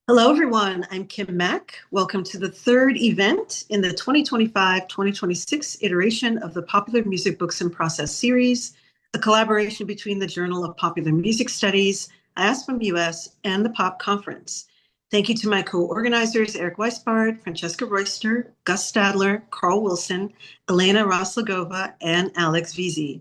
Hello, everyone. I'm Kim Mack. Welcome to the third event in the 2025-2026 iteration of the Popular Music Books in Process series, a collaboration between the Journal of Popular Music Studies, IASPM US, and the POP Conference. Thank you to my co-organizers, Eric Weisbard, Francesca Royster, Gus Stadler, Carl Wilson, Elena Roslagova, and Alex Vizi.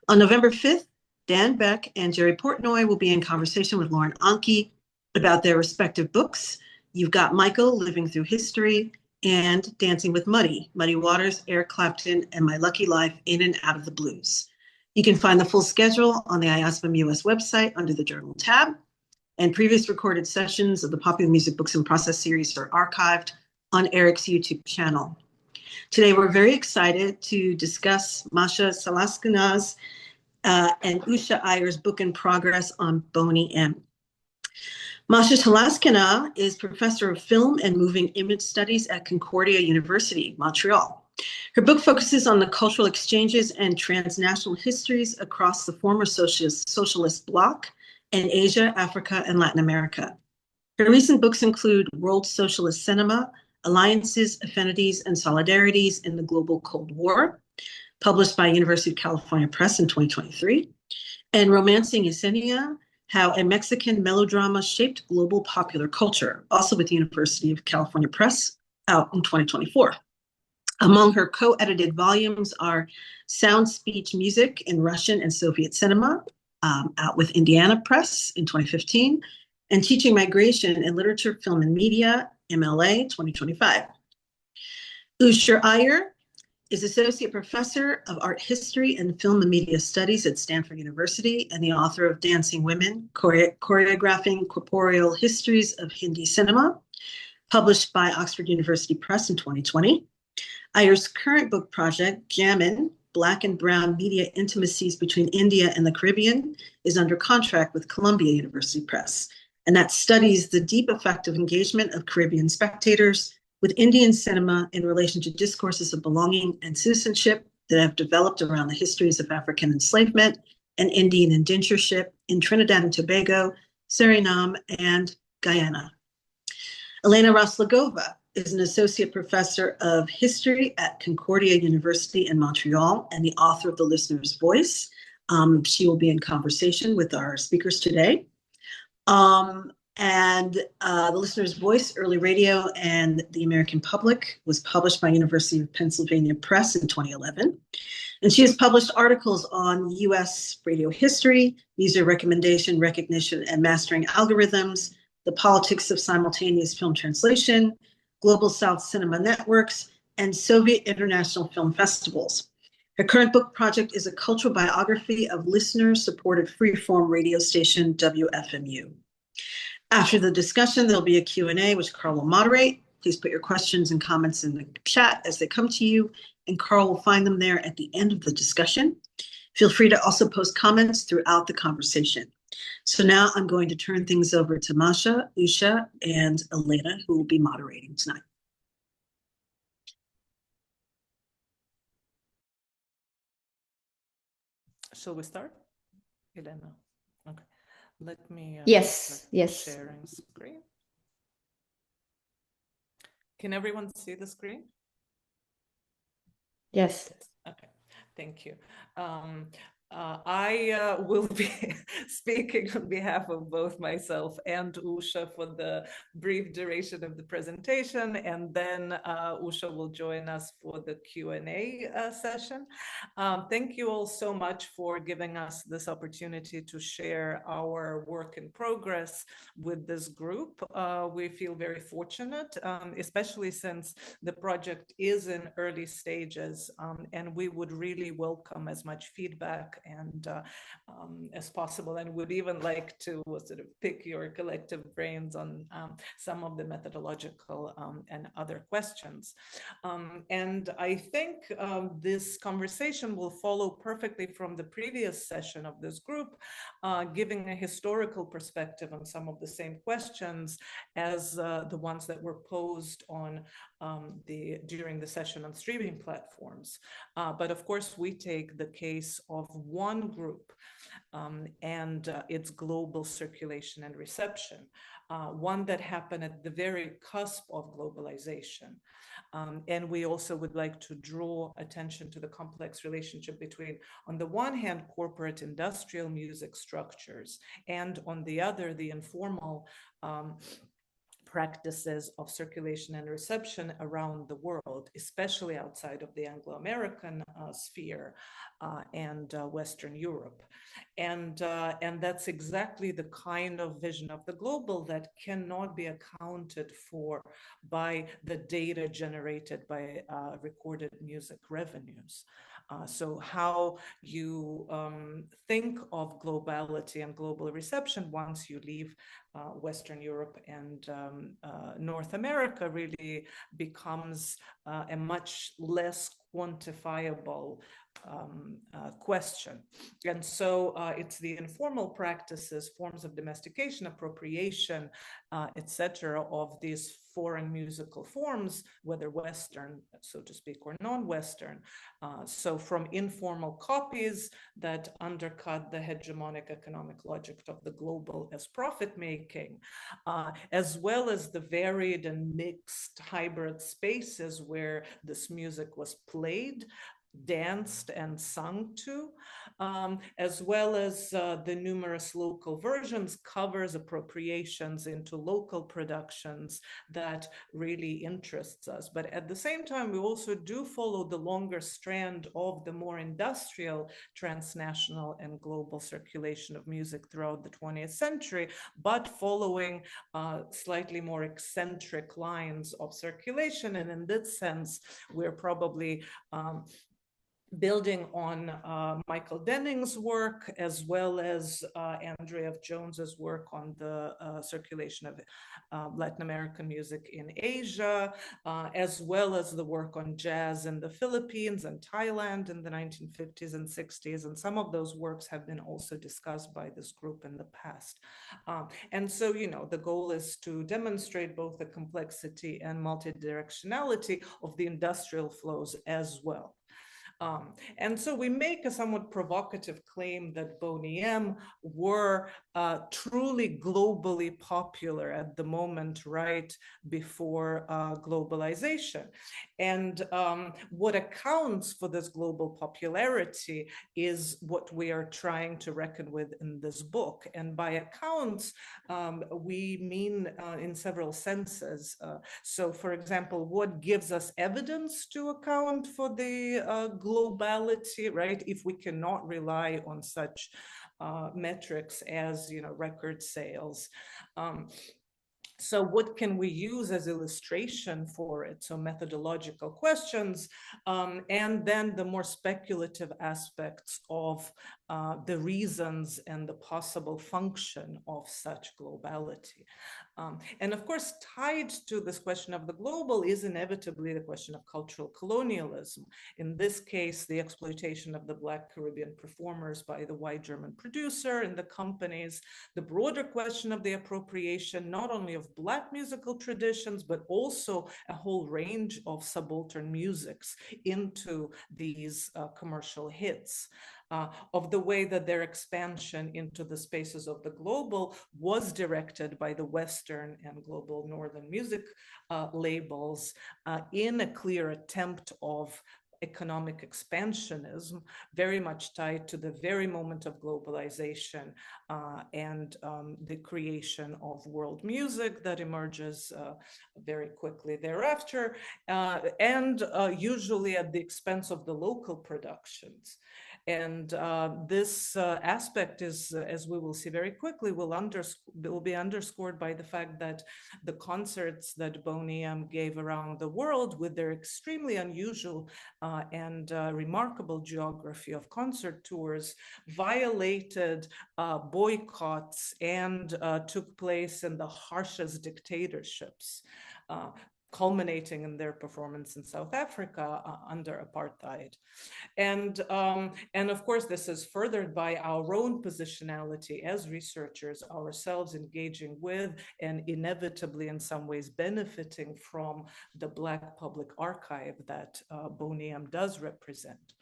On November 5th, Dan Beck and Jerry Portnoy will be in conversation with Lauren Anke about their respective books. You've got Michael, Living Through History, and Dancing with Muddy Waters, Eric Clapton, and My Lucky Life, In and Out of the Blues. You can find the full schedule on the IASPM US website under the Journal tab, and previous recorded sessions of the Popular Music Books in Process series are archived on Eric's YouTube channel. Today, we're very excited to discuss Masha Salazkina's and Usha Iyer's book in progress on Boney M. Masha Salazkina is professor of film and moving image studies at Concordia University, Montreal. Her book focuses on the cultural exchanges and transnational histories across the former socialist bloc in Asia, Africa, and Latin America. Her recent books include World Socialist Cinema, Alliances, Affinities, and Solidarities in the Global Cold War, published by University of California Press in 2023, and Romancing Yesenia, How a Mexican Melodrama Shaped Global Popular Culture, also with the University of California Press, out in 2024. Among her co-edited volumes are Sound, Speech, Music in Russian and Soviet Cinema, out with Indiana Press in 2015, and Teaching Migration in Literature, Film, and Media, MLA 2025. Usha Iyer is Associate Professor of Art History and Film and Media Studies at Stanford University and the author of Dancing Women, Choreographing Corporeal Histories of Hindi Cinema, published by Oxford University Press in 2020. Iyer's current book project, Jammin', Black and Brown Media Intimacies Between India and the Caribbean, is under contract with Columbia University Press, and that studies the deep effective engagement of Caribbean spectators with Indian cinema in relation to discourses of belonging and citizenship that have developed around the histories of African enslavement and Indian indentureship in Trinidad and Tobago, Suriname, and Guyana. Elena Roslagova is an associate professor of history at Concordia University in Montreal and the author of The Listener's Voice. She will be in conversation with our speakers today. The Listener's Voice, Early Radio and the American Public was published by University of Pennsylvania Press in 2011. And she has published articles on US radio history, user recommendation, recognition, and mastering algorithms, the politics of simultaneous film translation, Global South cinema networks, and Soviet international film festivals. Her current book project is a cultural biography of listener-supported freeform radio station WFMU. After the discussion, there'll be a Q&A, which Carl will moderate. Please put your questions and comments in the chat as they come to you, and Carl will find them there at the end of the discussion. Feel free to also post comments throughout the conversation. So now I'm going to turn things over to Masha, Usha, and Elena, who will be moderating tonight. Shall we start? Elena. Okay. Let me yes. Sharing screen. Can everyone see the screen? Yes. Okay, thank you. I will be speaking on behalf of both myself and Usha for the brief duration of the presentation, and then Usha will join us for the Q&A session. Thank you all so much for giving us this opportunity to share our work in progress with this group. We feel very fortunate, especially since the project is in early stages, and we would really welcome as much feedback and as possible, and would even like to sort of pick your collective brains on some of the methodological and other questions. And I think this conversation will follow perfectly from the previous session of this group, giving a historical perspective on some of the same questions as the ones that were posed on during the session on streaming platforms. But of course, we take the case of one group and its global circulation and reception, one that happened at the very cusp of globalization. And we also would like to draw attention to the complex relationship between, on the one hand, corporate industrial music structures, and on the other, the informal practices of circulation and reception around the world, especially outside of the Anglo-American sphere and Western Europe. And that's exactly the kind of vision of the global that cannot be accounted for by the data generated by recorded music revenues. So how you think of globality and global reception once you leave Western Europe and North America really becomes a much less quantifiable question. And so it's the informal practices, forms of domestication, appropriation, etc., of these foreign musical forms, whether Western, so to speak, or non-Western. So from informal copies that undercut the hegemonic economic logic of the global as profit-making, as well as the varied and mixed hybrid spaces where this music was played, danced and sung to, as well as the numerous local versions, covers, appropriations into local productions that really interests us. But at the same time, we also do follow the longer strand of the more industrial, transnational and global circulation of music throughout the 20th century, but following slightly more eccentric lines of circulation. And in this sense, we're probably building on Michael Denning's work, as well as Andrea F. Jones's work on the circulation of Latin American music in Asia, as well as the work on jazz in the Philippines and Thailand in the 1950s and 60s. And some of those works have been also discussed by this group in the past. And so, you know, the goal is to demonstrate both the complexity and multidirectionality of the industrial flows as well. And so we make a somewhat provocative claim that Boney M were truly globally popular at the moment right before globalization. And what accounts for this global popularity is what we are trying to reckon with in this book. And by accounts, we mean in several senses. So for example, what gives us evidence to account for the globality, right? If we cannot rely on such metrics as, you know, record sales. So what can we use as illustration for it? So methodological questions, and then the more speculative aspects of the reasons and the possible function of such globality. And of course, tied to this question of the global is inevitably the question of cultural colonialism. In this case, the exploitation of the Black Caribbean performers by the white German producer and the companies, the broader question of the appropriation, not only of Black musical traditions, but also a whole range of subaltern musics into these commercial hits. Of the way that their expansion into the spaces of the global was directed by the Western and global Northern music labels in a clear attempt of economic expansionism, very much tied to the very moment of globalization and the creation of world music that emerges very quickly thereafter, and usually at the expense of the local productions. And this aspect is, as we will see very quickly, will be underscored by the fact that the concerts that Boney M gave around the world, with their extremely unusual and remarkable geography of concert tours, violated boycotts and took place in the harshest dictatorships, culminating in their performance in South Africa under apartheid. And of course, this is furthered by our own positionality as researchers, ourselves engaging with and inevitably in some ways benefiting from the Black public archive that Boney M does represent.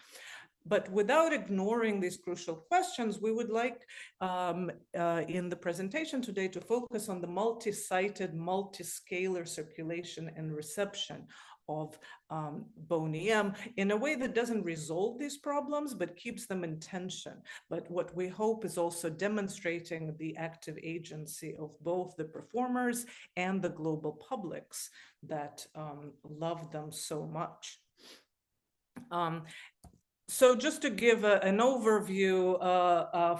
But without ignoring these crucial questions, we would like in the presentation today to focus on the multi-sited, multi-scalar circulation and reception of Boney M in a way that doesn't resolve these problems, but keeps them in tension. But what we hope is also demonstrating the active agency of both the performers and the global publics that love them so much. So just to give an overview,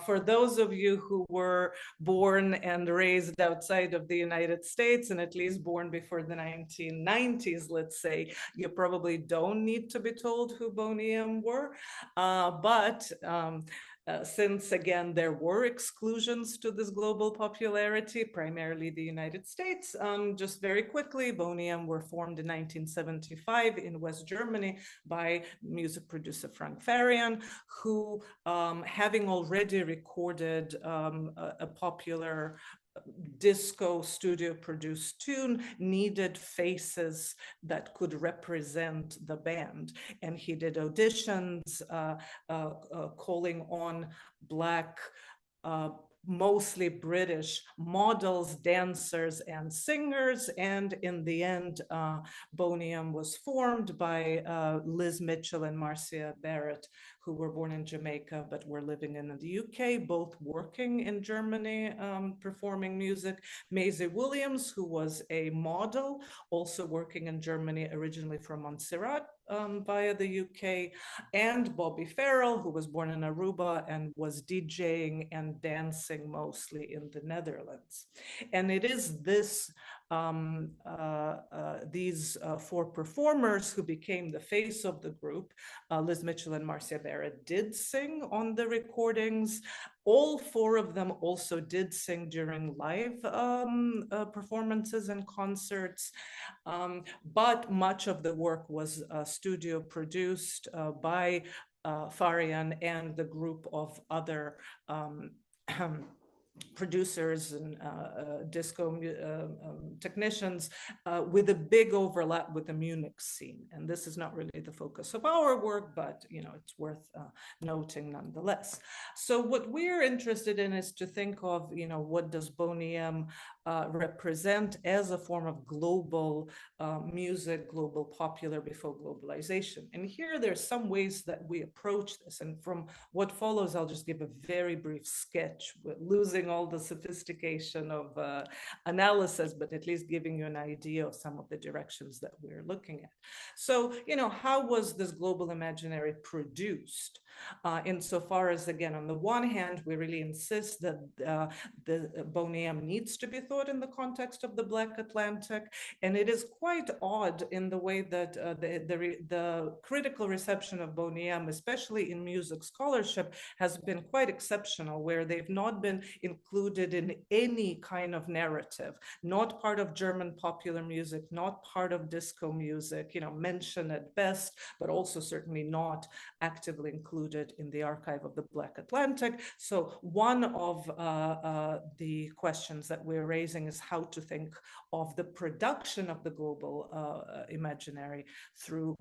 for those of you who were born and raised outside of the United States, and at least born before the 1990s, let's say, you probably don't need to be told who Boney M were. Since, again, there were exclusions to this global popularity, primarily the United States, just very quickly, Boney M were formed in 1975 in West Germany by music producer Frank Farian, who, having already recorded a popular disco studio produced tune, needed faces that could represent the band. And he did auditions calling on Black, mostly British models, dancers, and singers. And in the end, Boney M was formed by Liz Mitchell and Marcia Barrett, who were born in Jamaica but were living in the UK, both working in Germany, performing music. Maisie Williams, who was a model, also working in Germany, originally from Montserrat, via the UK, and Bobby Farrell, who was born in Aruba and was DJing and dancing mostly in the Netherlands. And it is this these four performers who became the face of the group. Liz Mitchell and Marcia Barrett did sing on the recordings. All four of them also did sing during live performances and concerts, but much of the work was studio produced by Farian and the group of other producers and disco technicians with a big overlap with the Munich scene. And this is not really the focus of our work, but it's worth noting nonetheless. So what we're interested in is to think of, what does Boney M represent as a form of global music, global popular before globalization. And here there's some ways that we approach this. And from what follows, I'll just give a very brief sketch, losing all the sophistication of analysis, but at least giving you an idea of some of the directions that we're looking at. So, how was this global imaginary produced? Insofar as, again, on the one hand, we really insist that the Boney M needs to be thought in the context of the Black Atlantic. And it is quite odd in the way that the critical reception of Boney M, especially in music scholarship, has been quite exceptional, where they've not been included in any kind of narrative, not part of German popular music, not part of disco music, mentioned at best, but also certainly not actively included in the archive of the Black Atlantic. So one of the questions that we're raising is how to think of the production of the global imaginary through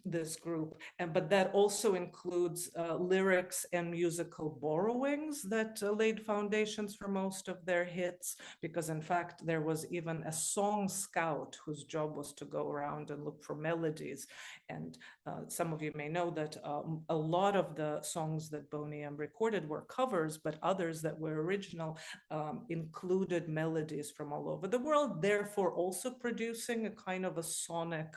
this group. But that also includes lyrics and musical borrowings that laid foundations for most of their hits, because in fact there was even a song scout whose job was to go around and look for melodies. And some of you may know that a lot of the songs that Boney M recorded were covers, but others that were original included melodies from all over the world, therefore also producing a kind of a sonic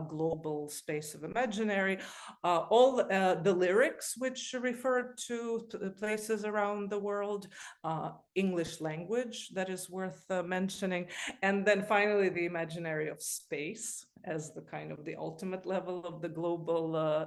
global space of imaginary. All the lyrics, which refer to places around the world, English language, that is worth mentioning. And then finally, the imaginary of space as the kind of the ultimate level of the global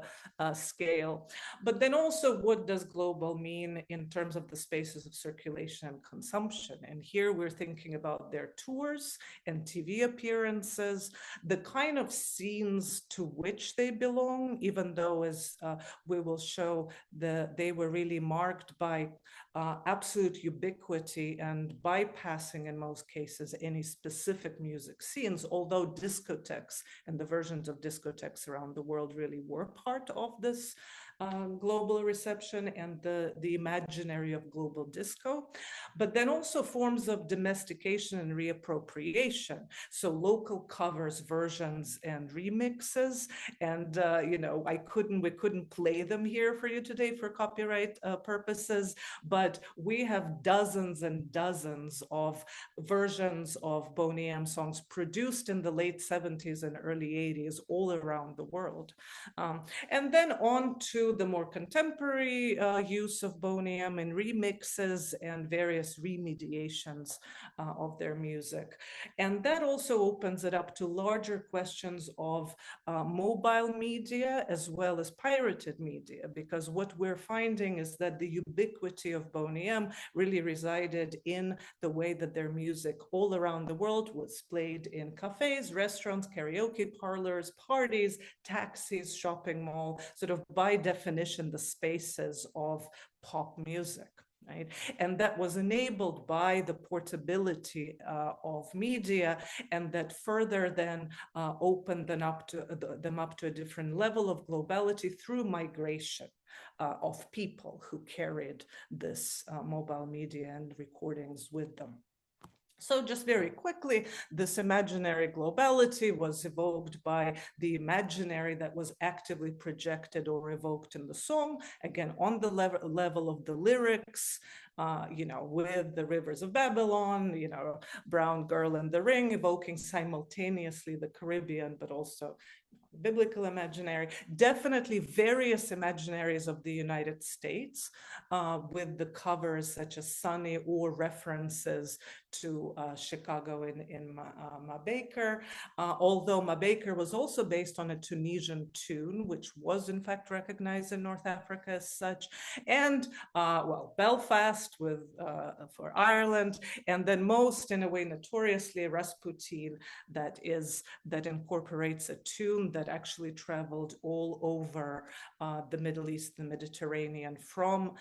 scale. But then also, what does global mean in terms of the spaces of circulation and consumption? And here we're thinking about their tours and TV appearances, the kind of scenes to which they belong, even though, as we will show, they were really marked by absolute ubiquity and bypassing, in most cases, any specific music scenes, although discotheques and the versions of discotheques around the world really were part of this global reception and the imaginary of global disco, but then also forms of domestication and reappropriation. So local covers, versions, and remixes. And we couldn't play them here for you today for copyright purposes, but we have dozens and dozens of versions of Boney M songs produced in the late 70s and early 80s all around the world. And then on to the more contemporary use of Boney M in remixes and various remediations of their music. And that also opens it up to larger questions of mobile media as well as pirated media, because what we're finding is that the ubiquity of Boney M really resided in the way that their music all around the world was played in cafes, restaurants, karaoke parlors, parties, taxis, shopping mall, sort of by definition, the spaces of pop music. Right? And that was enabled by the portability of media, and that further then opened them up to a different level of globality through migration of people who carried this mobile media and recordings with them. So just very quickly, this imaginary globality was evoked by the imaginary that was actively projected or evoked in the song, again, on the level of the lyrics, with the rivers of Babylon, brown girl in the ring, evoking simultaneously the Caribbean, but also biblical imaginary, definitely various imaginaries of the United States, with the covers such as Sunny or references to Chicago in Ma Baker, although Ma Baker was also based on a Tunisian tune, which was in fact recognized in North Africa as such, and Belfast for Ireland, and then most, in a way, notoriously Rasputin, that incorporates a tune that actually traveled all over the Middle East, the Mediterranean, from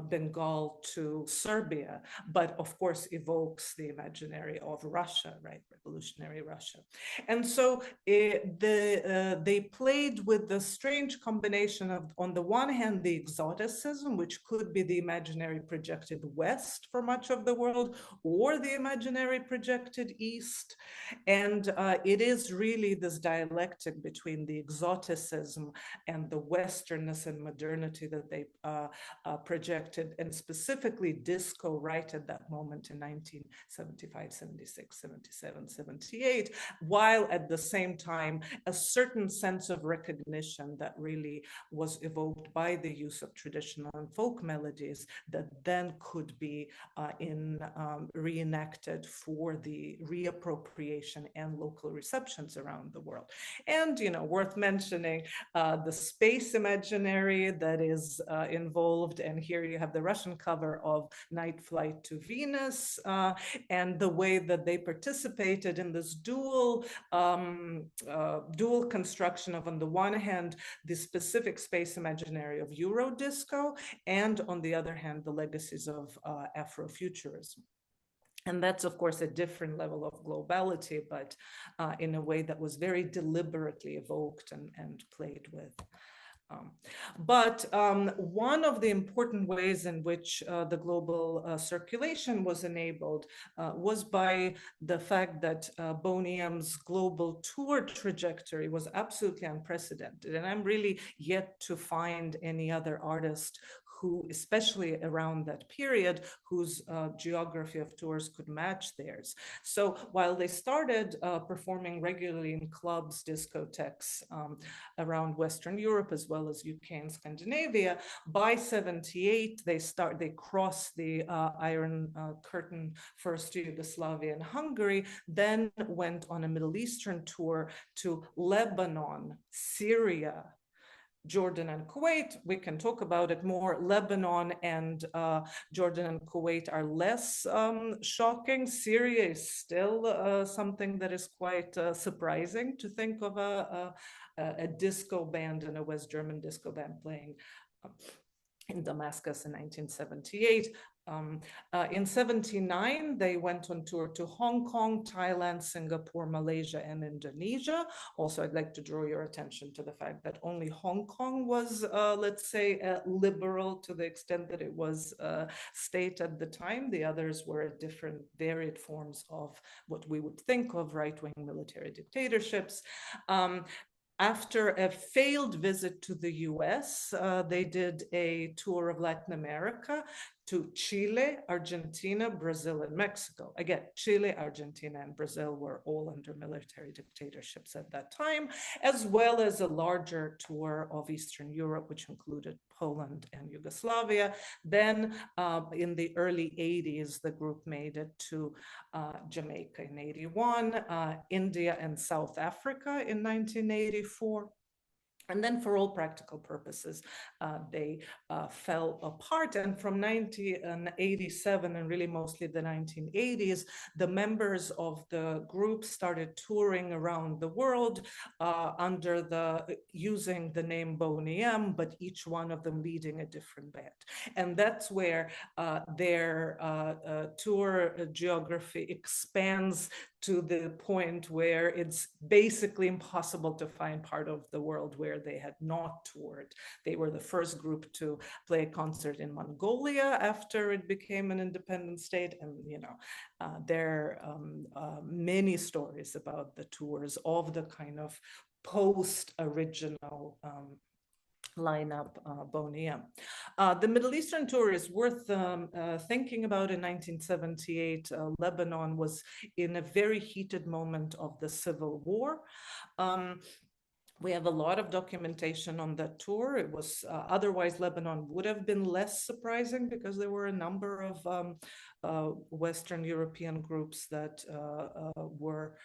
Bengal to Serbia, but of course evokes the imaginary of Russia, right? Revolutionary Russia. And so they played with the strange combination of, on the one hand, the exoticism, which could be the imaginary projected west for much of the world, or the imaginary projected east. And it is really this dialectic between the exoticism and the westernness and modernity that they projected, and specifically disco right at that moment in 1975, 76, 77, 78, while at the same time a certain sense of recognition that really was evoked by the use of traditional and folk melodies that then could be reenacted for the reappropriation and local receptions around the world. And, worth mentioning the space imaginary that is involved, and here you have the Russian cover of Night Flight to Venus, and the way that they participated in this dual construction of, on the one hand, the specific space imaginary of Eurodisco, and on the other hand, the legacies of Afrofuturism. And that's, of course, a different level of globality, but in a way that was very deliberately evoked and played with. But one of the important ways in which the global circulation was enabled was by the fact that Boney M's global tour trajectory was absolutely unprecedented. And I'm really yet to find any other artist who, especially around that period, whose geography of tours could match theirs. So while they started performing regularly in clubs, discotheques around Western Europe, as well as UK and Scandinavia, by 78, they crossed the Iron Curtain, first to Yugoslavia and Hungary, then went on a Middle Eastern tour to Lebanon, Syria, Jordan and Kuwait. We can talk about it more. Lebanon and Jordan and Kuwait are less shocking. Syria is still something that is quite surprising to think of a disco band and a West German disco band playing in Damascus in 1978. In 79, they went on tour to Hong Kong, Thailand, Singapore, Malaysia, and Indonesia. Also, I'd like to draw your attention to the fact that only Hong Kong was, let's say, liberal to the extent that it was state at the time. The others were different, varied forms of what we would think of right-wing military dictatorships. After a failed visit to the US, they did a tour of Latin America to Chile, Argentina, Brazil, and Mexico. Again, Chile, Argentina, and Brazil were all under military dictatorships at that time, as well as a larger tour of Eastern Europe, which included Poland and Yugoslavia. Then in the early 80s, the group made it to Jamaica in 81, India and South Africa in 1984. And then for all practical purposes, they fell apart. And from 1987 and really mostly the 1980s, the members of the group started touring around the world using the name Boney M, but each one of them leading a different band. And that's where their tour geography expands to the point where it's basically impossible to find part of the world where they had not toured. They were the first group to play a concert in Mongolia after it became an independent state. And, you know, there are many stories about the tours of the kind of post-original lineup Boney M. The Middle Eastern tour is worth thinking about. In 1978, Lebanon was in a very heated moment of the civil war. We have a lot of documentation on that tour. It was otherwise Lebanon would have been less surprising because there were a number of Western European groups that were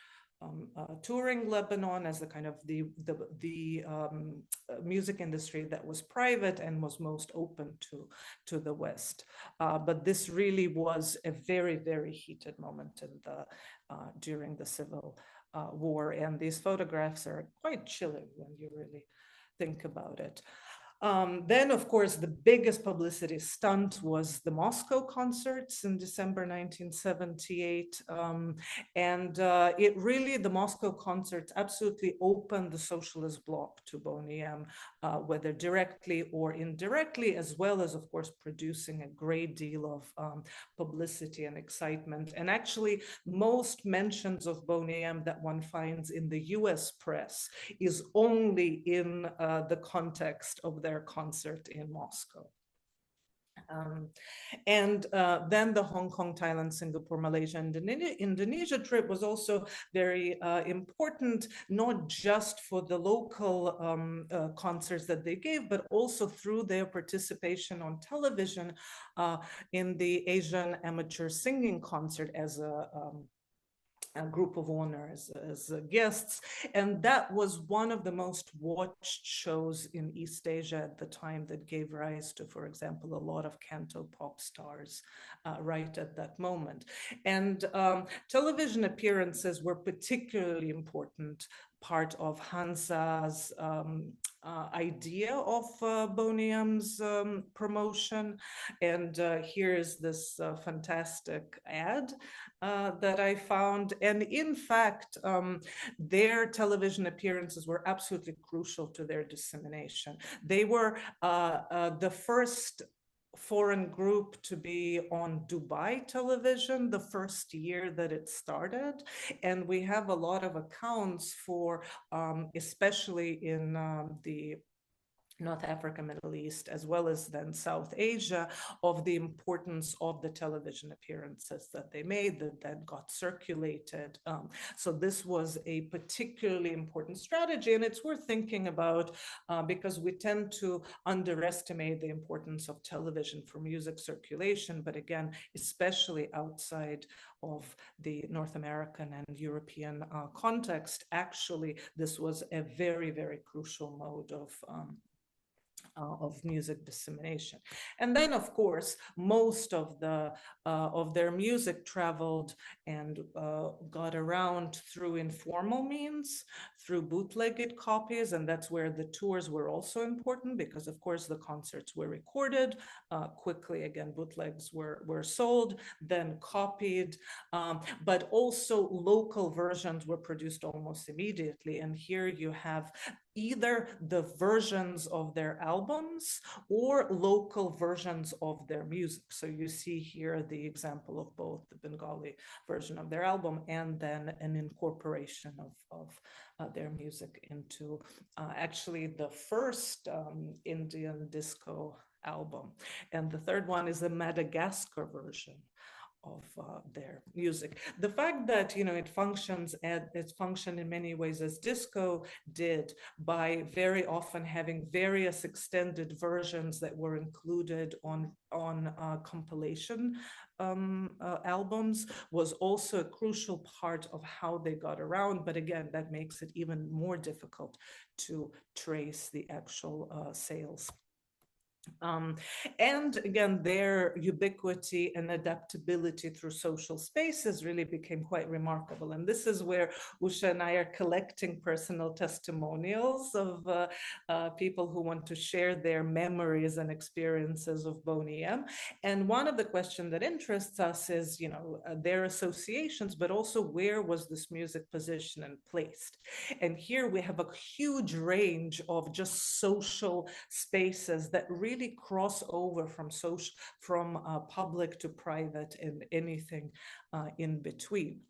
touring Lebanon as the kind of the music industry that was private and was most open to the West. But this really was a very, very heated moment during the civil war. And these photographs are quite chilling when you really think about it. Then, of course, the biggest publicity stunt was the Moscow concerts in December 1978. The Moscow concerts absolutely opened the socialist bloc to Boney M, whether directly or indirectly, as well as, of course, producing a great deal of publicity and excitement. And actually, most mentions of Boney M that one finds in the US press is only in the context of their concert in Moscow. Then the Hong Kong, Thailand, Singapore, Malaysia, and Indonesia trip was also very important, not just for the local concerts that they gave, but also through their participation on television in the Asian Amateur Singing Concert as a group of honors as guests. And that was one of the most watched shows in East Asia at the time that gave rise to, for example, a lot of canto pop stars right at that moment. And television appearances were particularly important part of Hansa's idea of Boney M's promotion. And here's this fantastic ad that I found. And in fact, their television appearances were absolutely crucial to their dissemination. They were the first foreign group to be on Dubai television the first year that it started. And we have a lot of accounts for, especially in the North Africa, Middle East, as well as then South Asia, of the importance of the television appearances that they made that got circulated. So this was a particularly important strategy, and it's worth thinking about because we tend to underestimate the importance of television for music circulation, but again, especially outside of the North American and European context, actually, this was a very, very crucial mode of music dissemination. And then, of course, most of their music traveled and got around through informal means, through bootlegged copies, and that's where the tours were also important, because of course the concerts were recorded quickly. Again, bootlegs were sold, then copied, but also local versions were produced almost immediately. And here you have either the versions of their albums or local versions of their music. So you see here the example of both the Bengali version of their album and then an incorporation of their music into actually the first Indian disco album. And the third one is the Madagascar version of their music. The fact that it functioned in many ways as disco did, by very often having various extended versions that were included on compilation albums, was also a crucial part of how they got around. But again, that makes it even more difficult to trace the actual sales. And again, their ubiquity and adaptability through social spaces really became quite remarkable. And this is where Usha and I are collecting personal testimonials of people who want to share their memories and experiences of Boney M. And one of the questions that interests us is, their associations, but also where was this music positioned and placed? And here we have a huge range of just social spaces that really cross over from public to private and anything in between.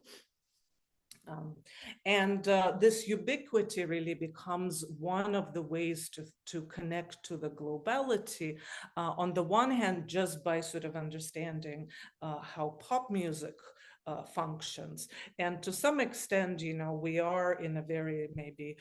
And this ubiquity really becomes one of the ways to connect to the globality. On the one hand, just by sort of understanding how pop music functions. And to some extent, we are in a very maybe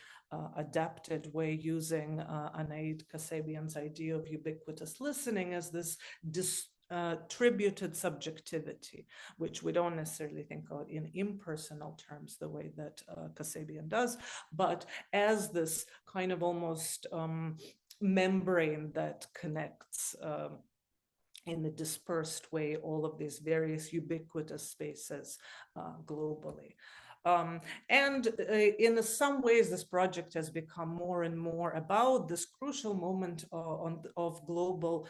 adapted way using Anaïd Kasabian's idea of ubiquitous listening as this distributed subjectivity, which we don't necessarily think of in impersonal terms the way that Kasabian does, but as this kind of almost membrane that connects in a dispersed way all of these various ubiquitous spaces globally. And in some ways, this project has become more and more about this crucial moment of global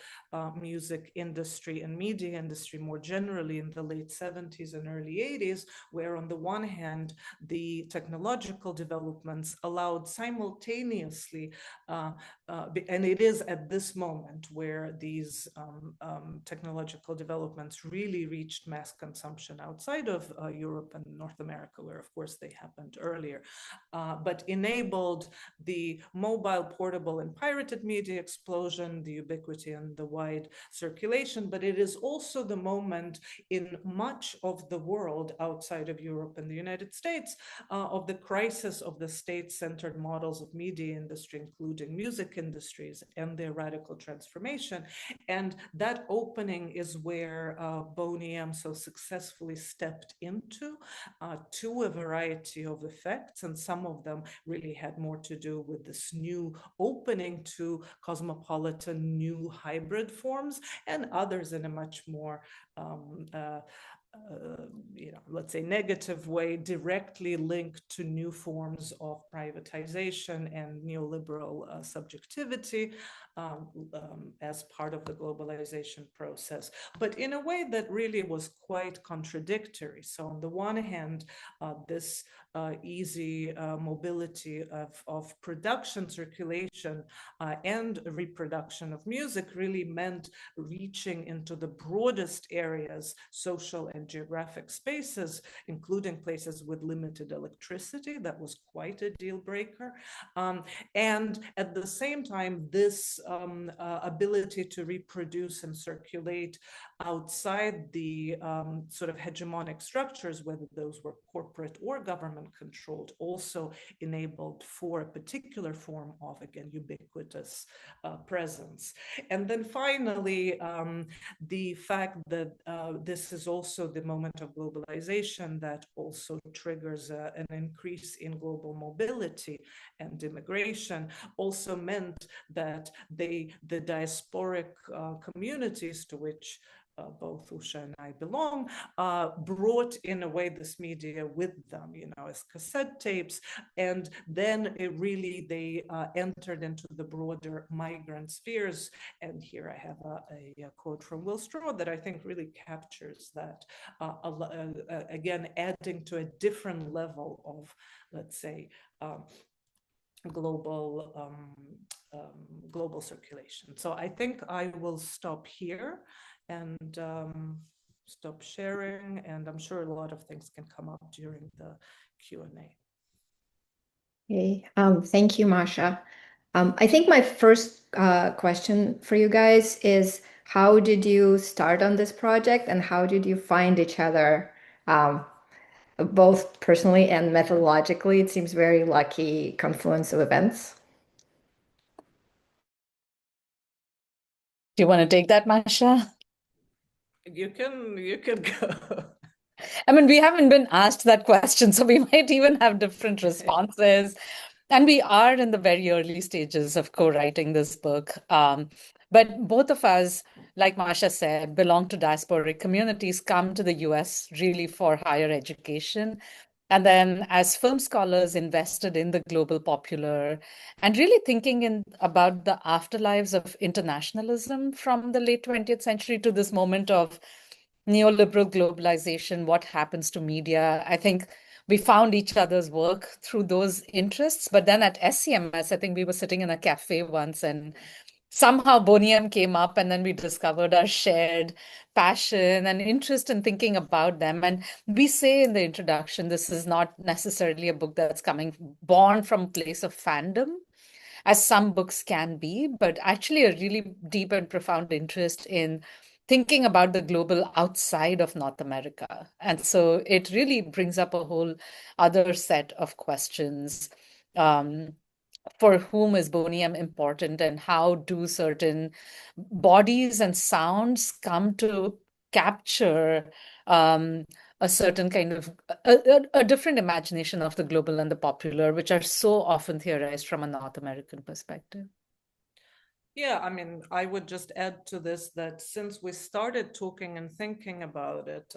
music industry and media industry more generally in the late 70s and early 80s, where on the one hand, the technological developments allowed simultaneously, and it is at this moment where these technological developments really reached mass consumption outside of Europe and North America, where of course they happened earlier, but enabled the mobile, portable, and pirated media explosion, the ubiquity and the wide circulation. But it is also the moment in much of the world outside of Europe and the United States of the crisis of the state-centered models of media industry, including music industries, and their radical transformation. And that opening is where Boney M so successfully stepped into to a variety of effects, and some of them really had more to do with this new opening to cosmopolitan new hybrid forms, and others in a much more let's say negative way, directly linked to new forms of privatization and neoliberal subjectivity as part of the globalization process, but in a way that really was quite contradictory. So on the one hand, this easy mobility of production, circulation, and reproduction of music really meant reaching into the broadest areas, social and geographic spaces, including places with limited electricity. That was quite a deal breaker. And at the same time, this ability to reproduce and circulate outside the sort of hegemonic structures, whether those were corporate or government controlled, also enabled for a particular form of, again, ubiquitous presence. And then finally, the fact that this is also the moment of globalization that also triggers an increase in global mobility and immigration also meant that the diasporic communities to which both Usha and I belong, brought in a way this media with them, as cassette tapes. And then they entered into the broader migrant spheres. And here I have a quote from Will Straw that I think really captures that, again, adding to a different level of, let's say, global circulation. So I think I will stop here and stop sharing, and I'm sure a lot of things can come up during the Q&A. Okay, thank you, Masha. I think my first question for you guys is, how did you start on this project and how did you find each other, both personally and methodologically? It seems very lucky confluence of events. Do you want to take that, Masha? You can go. I mean, we haven't been asked that question, so we might even have different responses. And we are in the very early stages of co-writing this book. But both of us, like Masha said, belong to diasporic communities, come to the US really for higher education. And then as film scholars invested in the global popular and really thinking about the afterlives of internationalism from the late 20th century to this moment of neoliberal globalization, what happens to media. I think we found each other's work through those interests. But then at SCMS, I think we were sitting in a cafe once and somehow Boney M came up, and then we discovered our shared passion and interest in thinking about them. And we say in the introduction, this is not necessarily a book that's born from a place of fandom, as some books can be, but actually a really deep and profound interest in thinking about the global outside of North America. And so it really brings up a whole other set of questions. For whom is Boney M important, and how do certain bodies and sounds come to capture a certain kind of a different imagination of the global and the popular, which are so often theorized from a North American perspective? Yeah, I mean, I would just add to this that since we started talking and thinking about it,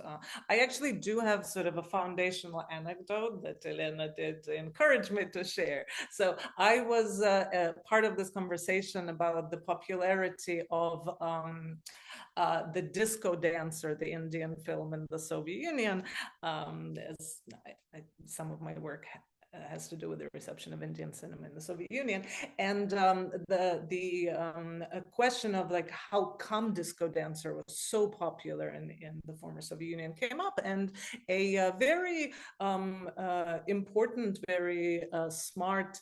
I actually do have sort of a foundational anecdote that Elena did encourage me to share. So I was part of this conversation about the popularity of the disco dancer, the Indian film in the Soviet Union. As some of my work has to do with the reception of Indian cinema in the Soviet Union, and the question of like how come disco dancer was so popular in the former Soviet Union came up, and a very important, very smart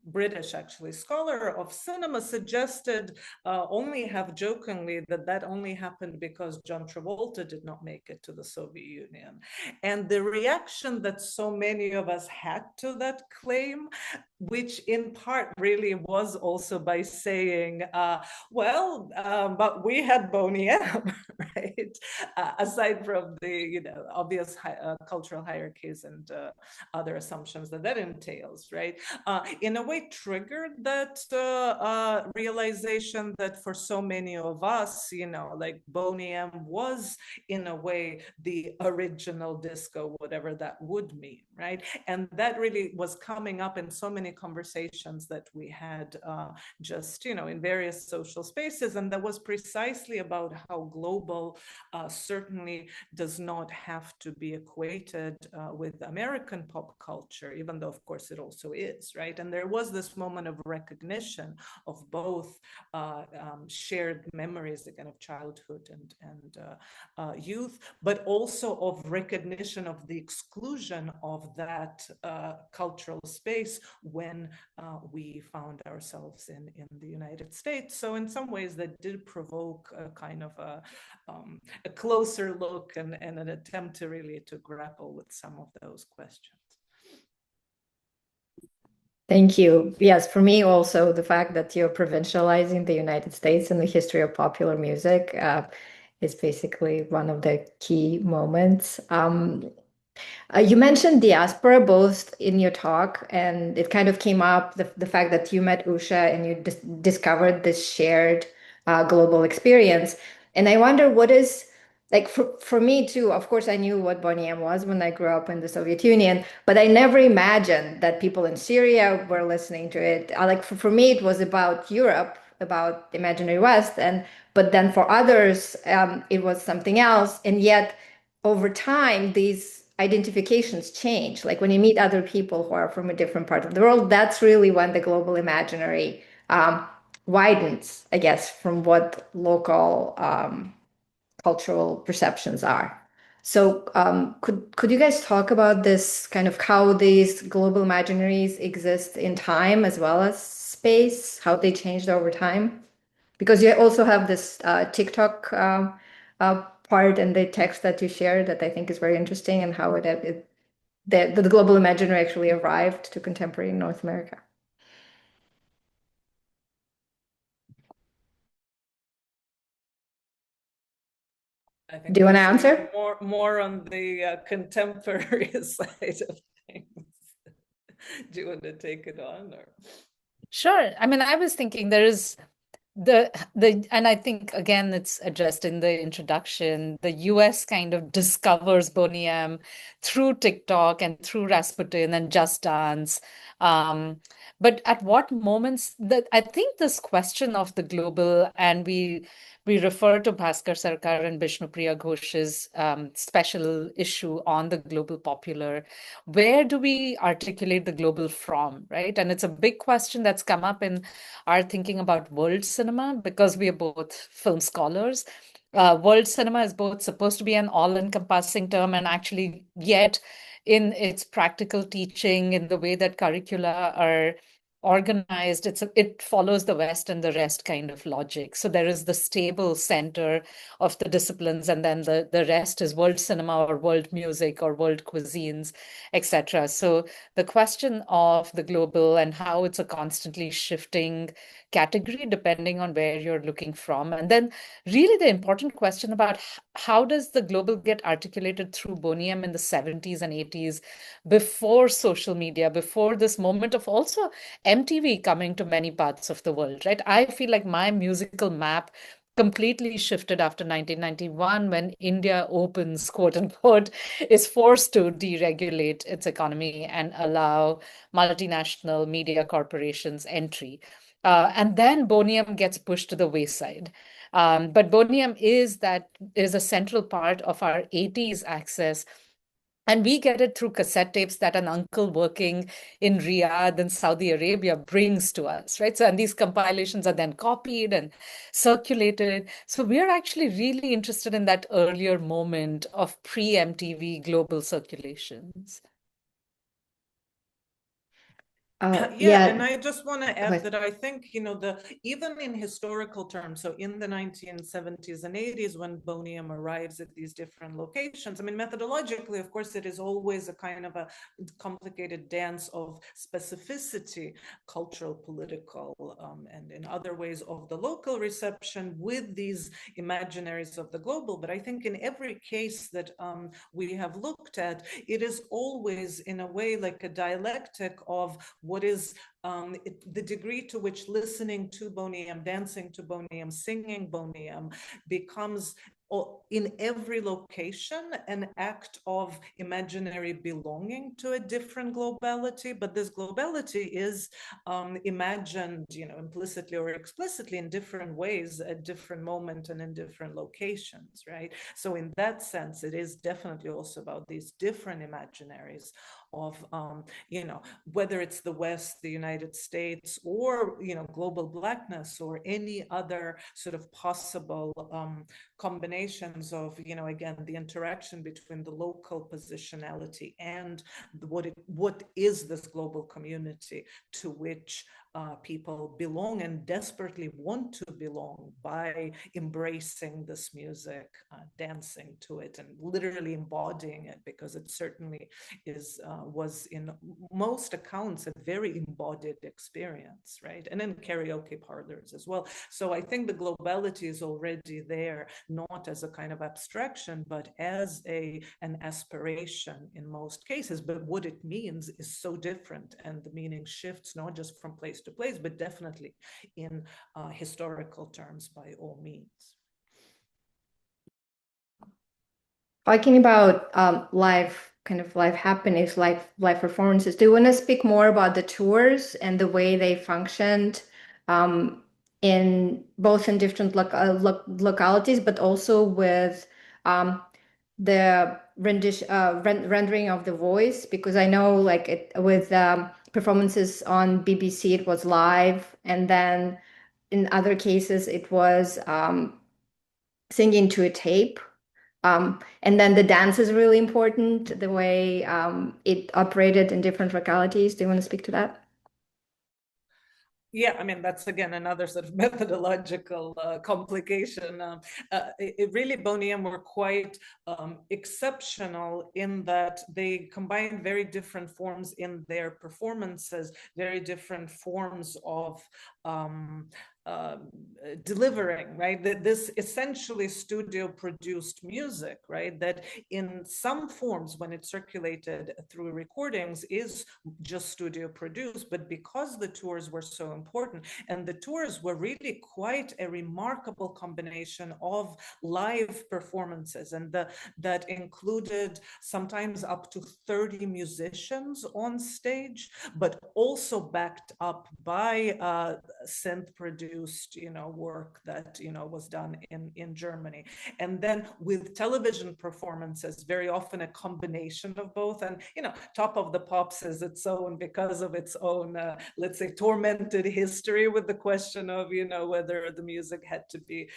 British actually scholar of cinema suggested only half jokingly that only happened because John Travolta did not make it to the Soviet Union. And the reaction that so many of us had to that claim, which in part really was also by saying, but we had Boney M, right? Aside from the obvious cultural hierarchies and other assumptions that entails, right? In a way triggered that realization that for so many of us, like Boney M was in a way the original disco, whatever that would mean, right? And that really was coming up in so many conversations that we had just, in various social spaces. And that was precisely about how global certainly does not have to be equated with American pop culture, even though, of course, it also is, right? And there was this moment of recognition of both shared memories, again, of childhood and youth, but also of recognition of the exclusion of that cultural space when we found ourselves in the United States. So in some ways that did provoke a kind of a closer look and an attempt to really to grapple with some of those questions. Thank you. Yes, for me also, the fact that you're provincializing the United States and the history of popular music is basically one of the key moments. You mentioned diaspora both in your talk, and it kind of came up, the fact that you met Usha and you discovered this shared global experience. And I wonder what is, like for me too, of course, I knew what Boney M was when I grew up in the Soviet Union, but I never imagined that people in Syria were listening to it. Like for me, it was about Europe, about the imaginary West, but then for others, it was something else. And yet, over time, these identifications change. Like when you meet other people who are from a different part of the world, that's really when the global imaginary widens, I guess, from what local cultural perceptions are. So could you guys talk about this kind of how these global imaginaries exist in time as well as space, how they changed over time? Because you also have this TikTok part in the text that you shared that I think is very interesting, and how the global imaginary actually arrived to contemporary North America. I think Do you want to answer? More on the contemporary side of things. Do you want to take it on? Or? Sure. I mean, I was thinking there is and I think again it's addressed in the introduction. The US kind of discovers Boney M through TikTok and through Rasputin and Just Dance. But at what moments that I think this question of the global, and we refer to Bhaskar Sarkar and Bishnupriya Ghosh's special issue on the global popular. Where do we articulate the global from, right? And it's a big question that's come up in our thinking about world cinema, because we are both film scholars. World cinema is both supposed to be an all-encompassing term, and actually yet in its practical teaching, in the way that curricula are organized, it follows the West and the rest kind of logic. So there is the stable center of the disciplines, and then the rest is world cinema or world music or world cuisines, etc. So the question of the global and how it's a constantly shifting category depending on where you're looking from. And then really the important question about how does the global get articulated through Boney M in the 70s and 80s, before social media, before this moment of also MTV coming to many parts of the world, right? I feel like my musical map completely shifted after 1991 when India opens, quote unquote, is forced to deregulate its economy and allow multinational media corporations entry. And then Boney M gets pushed to the wayside. But Boney M is a central part of our 80s access. And we get it through cassette tapes that an uncle working in Riyadh in Saudi Arabia brings to us, right? So, and these compilations are then copied and circulated. So we're actually really interested in that earlier moment of pre-MTV global circulations. Yeah, and I just want to add that I think, even in historical terms, so in the 1970s and 80s, when Boney M arrives at these different locations, I mean, methodologically, of course, it is always a kind of a complicated dance of specificity, cultural, political, and in other ways of the local reception with these imaginaries of the global. But I think in every case that we have looked at, it is always in a way like a dialectic of what is the degree to which listening to Boney M, dancing to Boney M, singing Boney M becomes in every location an act of imaginary belonging to a different globality, but this globality is imagined, implicitly or explicitly in different ways at different moments and in different locations, right? So in that sense, it is definitely also about these different imaginaries of, whether it's the West, the United States, or, global Blackness, or any other sort of possible combinations of, again, the interaction between the local positionality and what is this global community to which people belong and desperately want to belong by embracing this music, dancing to it, and literally embodying it, because it certainly was in most accounts a very embodied experience, right? And in karaoke parlors as well. So I think the globality is already there, not as a kind of abstraction, but as an aspiration in most cases. But what it means is so different, and the meaning shifts not just from place to place, but definitely in historical terms by all means. Talking about live happenings, live performances, do you want to speak more about the tours and the way they functioned in different localities, but also with the rendering of the voice? Because I know, like, with performances on BBC, it was live, and then in other cases it was singing to a tape. And then the dance is really important, the way it operated in different localities. Do you want to speak to that? Yeah, I mean, that's again another sort of methodological complication. Really, Boney M were quite exceptional in that they combined very different forms in their performances, very different forms of delivering, right? This essentially studio produced music, right? That in some forms, when it's circulated through recordings, is just studio produced. But because the tours were so important, and the tours were really quite a remarkable combination of live performances, and that included sometimes up to 30 musicians on stage, but also backed up by synth produced work that was done in Germany. And then with television performances, very often a combination of both. And Top of the Pops is its own, because of its own let's say tormented history with the question of whether the music had to be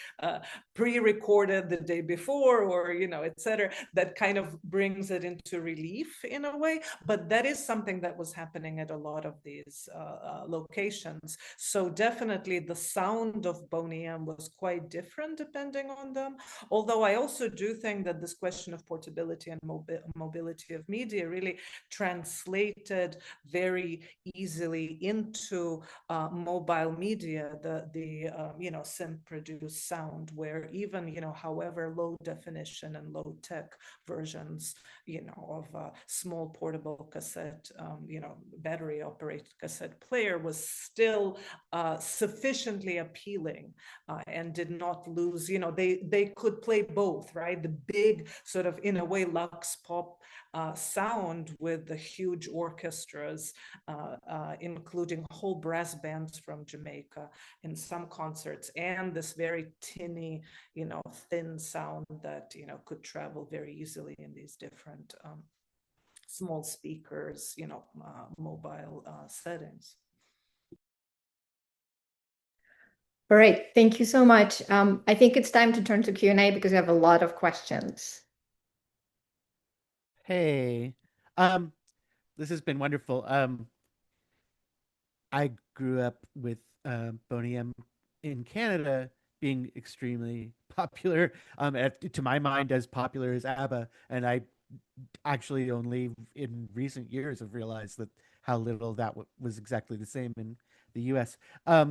pre-recorded the day before, or etc. That kind of brings it into relief in a way. But that is something that was happening at a lot of these locations. So definitely the sound of Boney M was quite different depending on them. Although I also do think that this question of portability and mobility of media really translated very easily into mobile media, the synth-produced sound, where even however low definition and low tech versions of a small portable cassette, battery operated cassette player was still sufficiently appealing and did not lose, they could play both, right? The big sort of, in a way, Lux pop sound with the huge orchestras, including whole brass bands from Jamaica in some concerts, and this very tinny, thin sound that, could travel very easily in these different small speakers, mobile settings. All right, thank you so much. I think it's time to turn to Q&A because we have a lot of questions. Hey, this has been wonderful. I grew up with Boney M in Canada being extremely popular, to my mind, as popular as ABBA, and I actually only in recent years have realized that how little that was exactly the same in the US.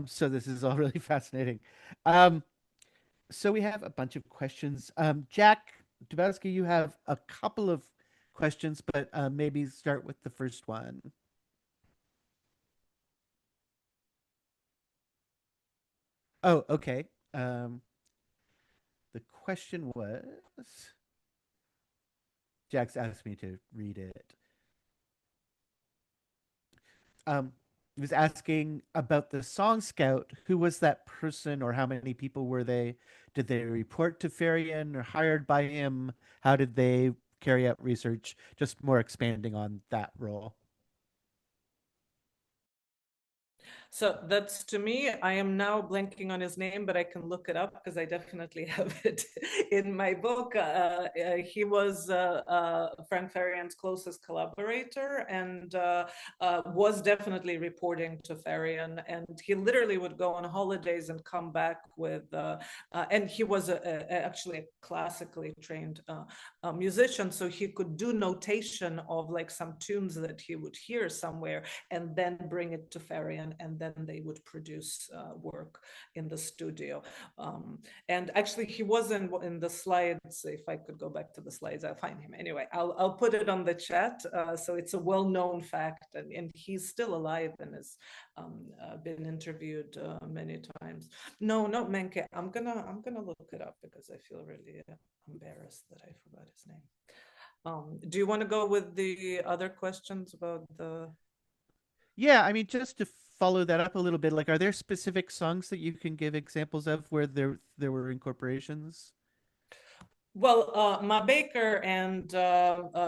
So this is all really fascinating. So we have a bunch of questions. Jack Dubowski, you have a couple of questions, but maybe start with the first one. Oh, okay. The question was, Jax asked me to read it. He was asking about the Song Scout. Who was that person, or how many people were they? Did they report to Farian or hired by him? How did they carry out research? Just more expanding on that role. So that's, to me, I am now blanking on his name, but I can look it up because I definitely have it in my book. He was Frank Farian's closest collaborator, and was definitely reporting to Farian. And he literally would go on holidays and come back with, and he was actually a classically trained musician, so he could do notation of like some tunes that he would hear somewhere and then bring it to Farian, and then they would produce work in the studio. And actually, he wasn't in the slides. If I could go back to the slides, I'll find him. Anyway, I'll put it on the chat. So it's a well-known fact, and he's still alive and has been interviewed many times. No, not Menke. I'm gonna look it up because I feel really embarrassed that I forgot his name. Do you want to go with the other questions about the? Yeah, I mean, just to follow that up a little bit, like, are there specific songs that you can give examples of where there were incorporations? Well, Ma Baker and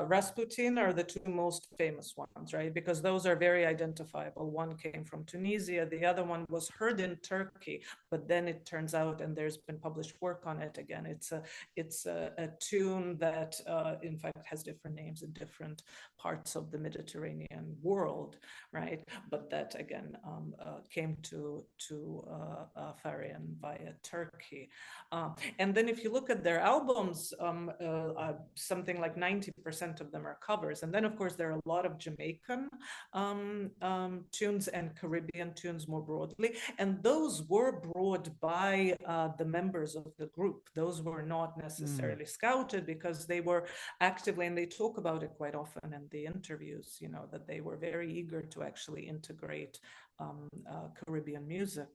Rasputin are the two most famous ones, right? Because those are very identifiable. One came from Tunisia, the other one was heard in Turkey, but then it turns out, and there's been published work on it again, it's a tune that, in fact, has different names in different parts of the Mediterranean world, right? But that, again, came to Farian via Turkey. And then if you look at their albums, something like 90% of them are covers. And then, of course, there are a lot of Jamaican tunes and Caribbean tunes more broadly. And those were brought by the members of the group. Those were not necessarily scouted because they were actively, and they talk about it quite often in the interviews, you know, that they were very eager to actually integrate Caribbean music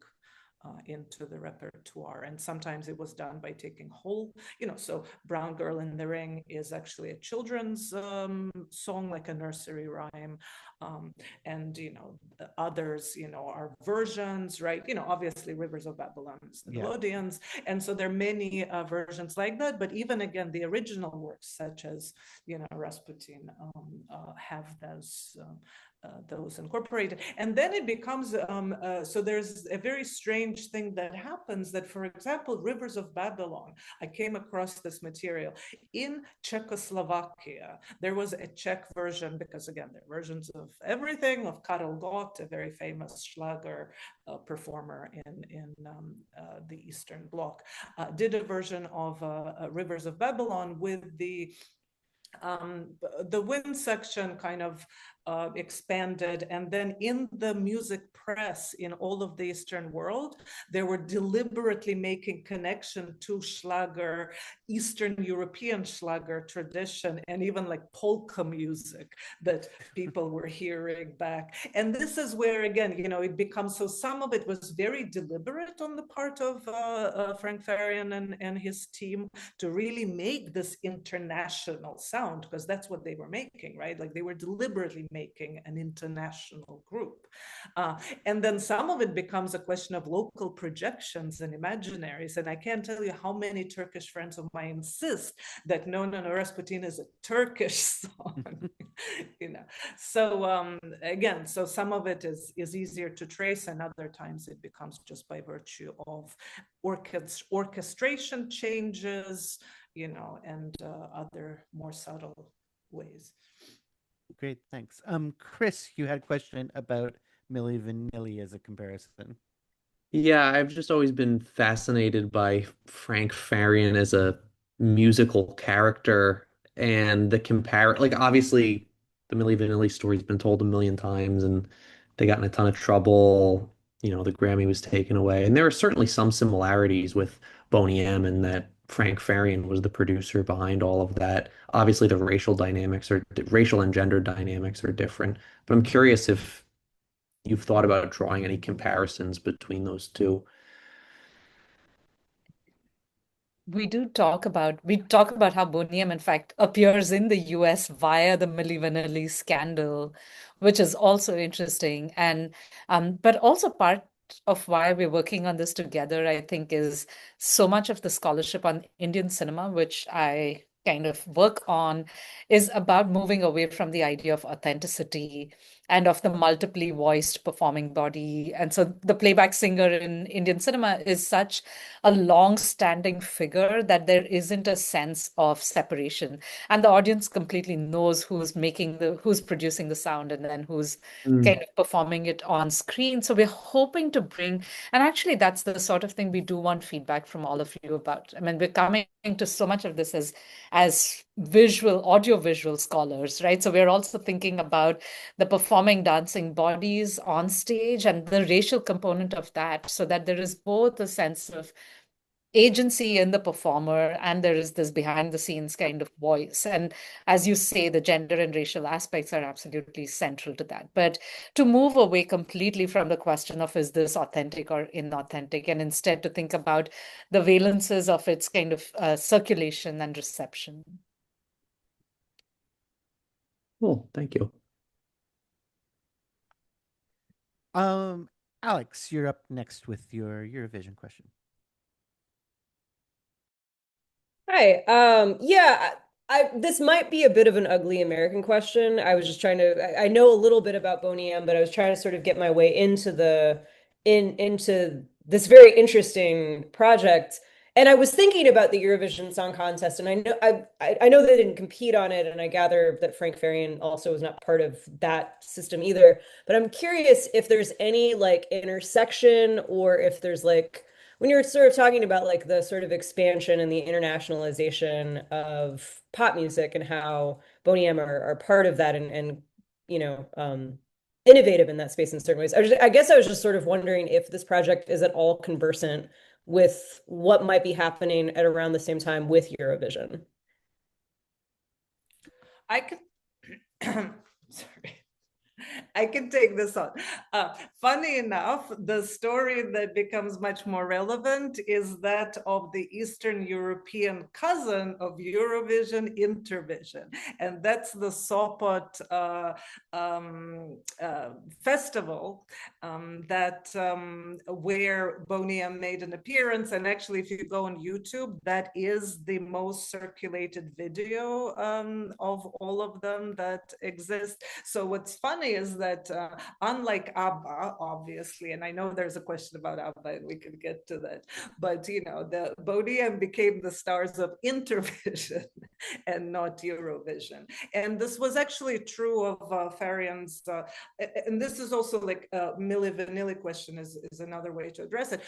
into the repertoire. And sometimes it was done by taking whole, you know, so Brown Girl in the Ring is actually a children's song, like a nursery rhyme. And, you know, the others, you know, are versions, right? You know, obviously Rivers of Babylon is the melodies. And so there are many versions like that. But even again, the original works, such as, you know, Rasputin, have those incorporated. And then it becomes, so there's a very strange thing that happens that, for example, Rivers of Babylon, I came across this material in Czechoslovakia. There was a Czech version, because again, there are versions of everything, of Karel Gott, a very famous Schlager performer in the Eastern Bloc, did a version of Rivers of Babylon with the wind section kind of expanded. And then in the music press in all of the Eastern world, they were deliberately making connection to Schlager, Eastern European Schlager tradition, and even like polka music that people were hearing back. And this is where, again, you know, it becomes, so some of it was very deliberate on the part of Frank Farian and his team to really make this international sound, because that's what they were making, right? Like they were deliberately making an international group. And then some of it becomes a question of local projections and imaginaries. And I can't tell you how many Turkish friends of mine insist that no, Rasputin is a Turkish song, you know. So again, so some of it is easier to trace, and other times it becomes just by virtue of orchestration changes, you know, and other more subtle ways. Great, thanks. Chris, you had a question about Milli Vanilli as a comparison. Yeah, I've just always been fascinated by Frank Farian as a musical character and the compare like obviously the Milli Vanilli story's been told a million times and they got in a ton of trouble. You know, the Grammy was taken away. And there are certainly some similarities with Boney M and that Frank Farian was the producer behind all of that. Obviously the racial and gender dynamics are different. But I'm curious if you've thought about drawing any comparisons between those two. we talk about how Boney M, in fact, appears in the US via the Milli Vanilli scandal, which is also interesting. And but also part of why we're working on this together, I think, is so much of the scholarship on Indian cinema, which I kind of work on, is about moving away from the idea of authenticity and of the multiply voiced performing body. And so the playback singer in Indian cinema is such a long-standing figure that there isn't a sense of separation. And the audience completely knows who's producing the sound and then who's kind of performing it on screen. So we're hoping to bring, and actually that's the sort of thing we do want feedback from all of you about. I mean, we're coming to so much of this as audio visual scholars, right? So we're also thinking about the performing dancing bodies on stage and the racial component of that, so that there is both a sense of agency in the performer and there is this behind the scenes kind of voice. And as you say, the gender and racial aspects are absolutely central to that. But to move away completely from the question of is this authentic or inauthentic, and instead to think about the valences of its kind of circulation and reception. Cool, thank you. Alex, you're up next with your Eurovision question. Hi. Yeah, this might be a bit of an ugly American question. I was just trying to I know a little bit about Boney M, but I was trying to sort of get my way into into this very interesting project. And I was thinking about the Eurovision Song Contest, and I know they didn't compete on it, and I gather that Frank Farian also was not part of that system either. But I'm curious if there's any like intersection, or if there's like when you're sort of talking about like the sort of expansion and the internationalization of pop music and how Boney M are part of that, and you know innovative in that space in certain ways. I guess I was just sort of wondering if this project is at all conversant with what might be happening at around the same time with Eurovision. I could, sorry. I can take this on. Funny enough, the story that becomes much more relevant is that of the Eastern European cousin of Eurovision, Intervision. And that's the Sopot festival where Boney M made an appearance. And actually, if you go on YouTube, that is the most circulated video of all of them that exist. So what's funny is that unlike ABBA, obviously, and I know there's a question about ABBA and we can get to that, but you know, the Boney M became the stars of Intervision and not Eurovision. And this was actually true of Farian's, and this is also like Milli Vanilli question is another way to address it.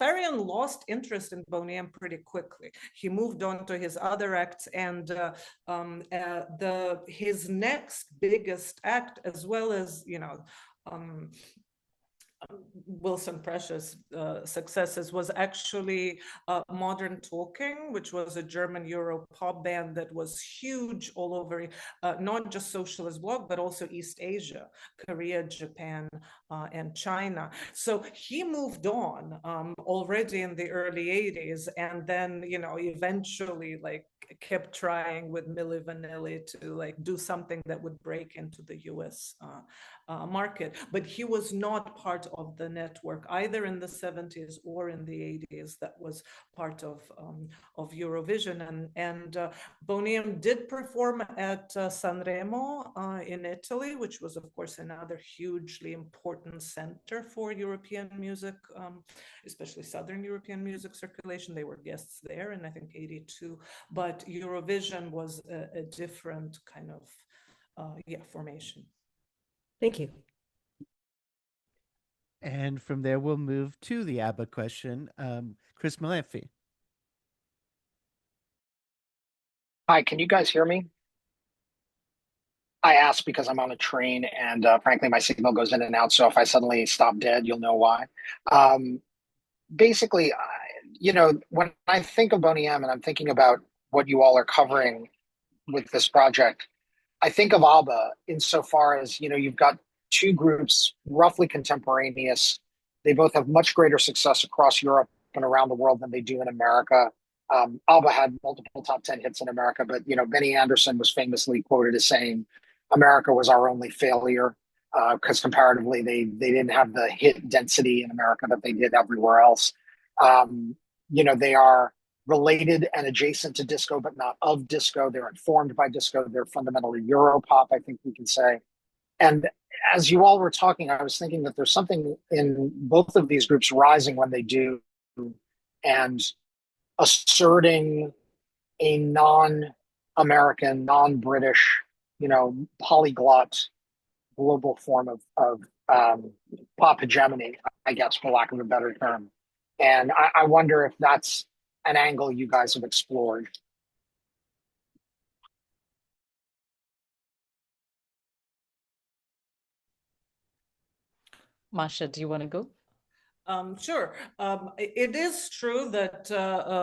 Farian lost interest in Boney M pretty quickly. He moved on to his other acts, and his next biggest act, as well as, you know, Wilson Precious successes, was actually Modern Talking, which was a German Euro pop band that was huge all over, not just socialist bloc, but also East Asia, Korea, Japan, and China. So he moved on already in the early 80s, and then, you know, eventually like kept trying with Milli Vanilli to like do something that would break into the US market. But he was not part of the network either in the 70s or in the 80s that was part of Eurovision. And Boney M did perform at Sanremo in Italy, which was of course another hugely important center for European music, especially Southern European music circulation. They were guests there in I think 82, but Eurovision was a different kind of formation. Thank you. And from there, we'll move to the ABBA question. Chris Malanfi. Hi, can you guys hear me? I ask because I'm on a train and frankly, my signal goes in and out. So if I suddenly stop dead, you'll know why. Basically, you know, when I think of Boney M and I'm thinking about what you all are covering with this project, I think of ABBA insofar as, you know, you've got two groups roughly contemporaneous. They both have much greater success across Europe and around the world than they do in America. ABBA had multiple top 10 hits in America, but Benny Andersson was famously quoted as saying, "America was our only failure," because comparatively they didn't have the hit density in America that they did everywhere else. They are related and adjacent to disco, but not of disco. They're informed by disco. They're fundamentally Europop, I think we can say. And as you all were talking, I was thinking that there's something in both of these groups rising when they do, and asserting a non-American, non-British, polyglot global form of pop hegemony, I guess, for lack of a better term. And I wonder if that's an angle you guys have explored. Masha, do you want to go? Sure. It is true that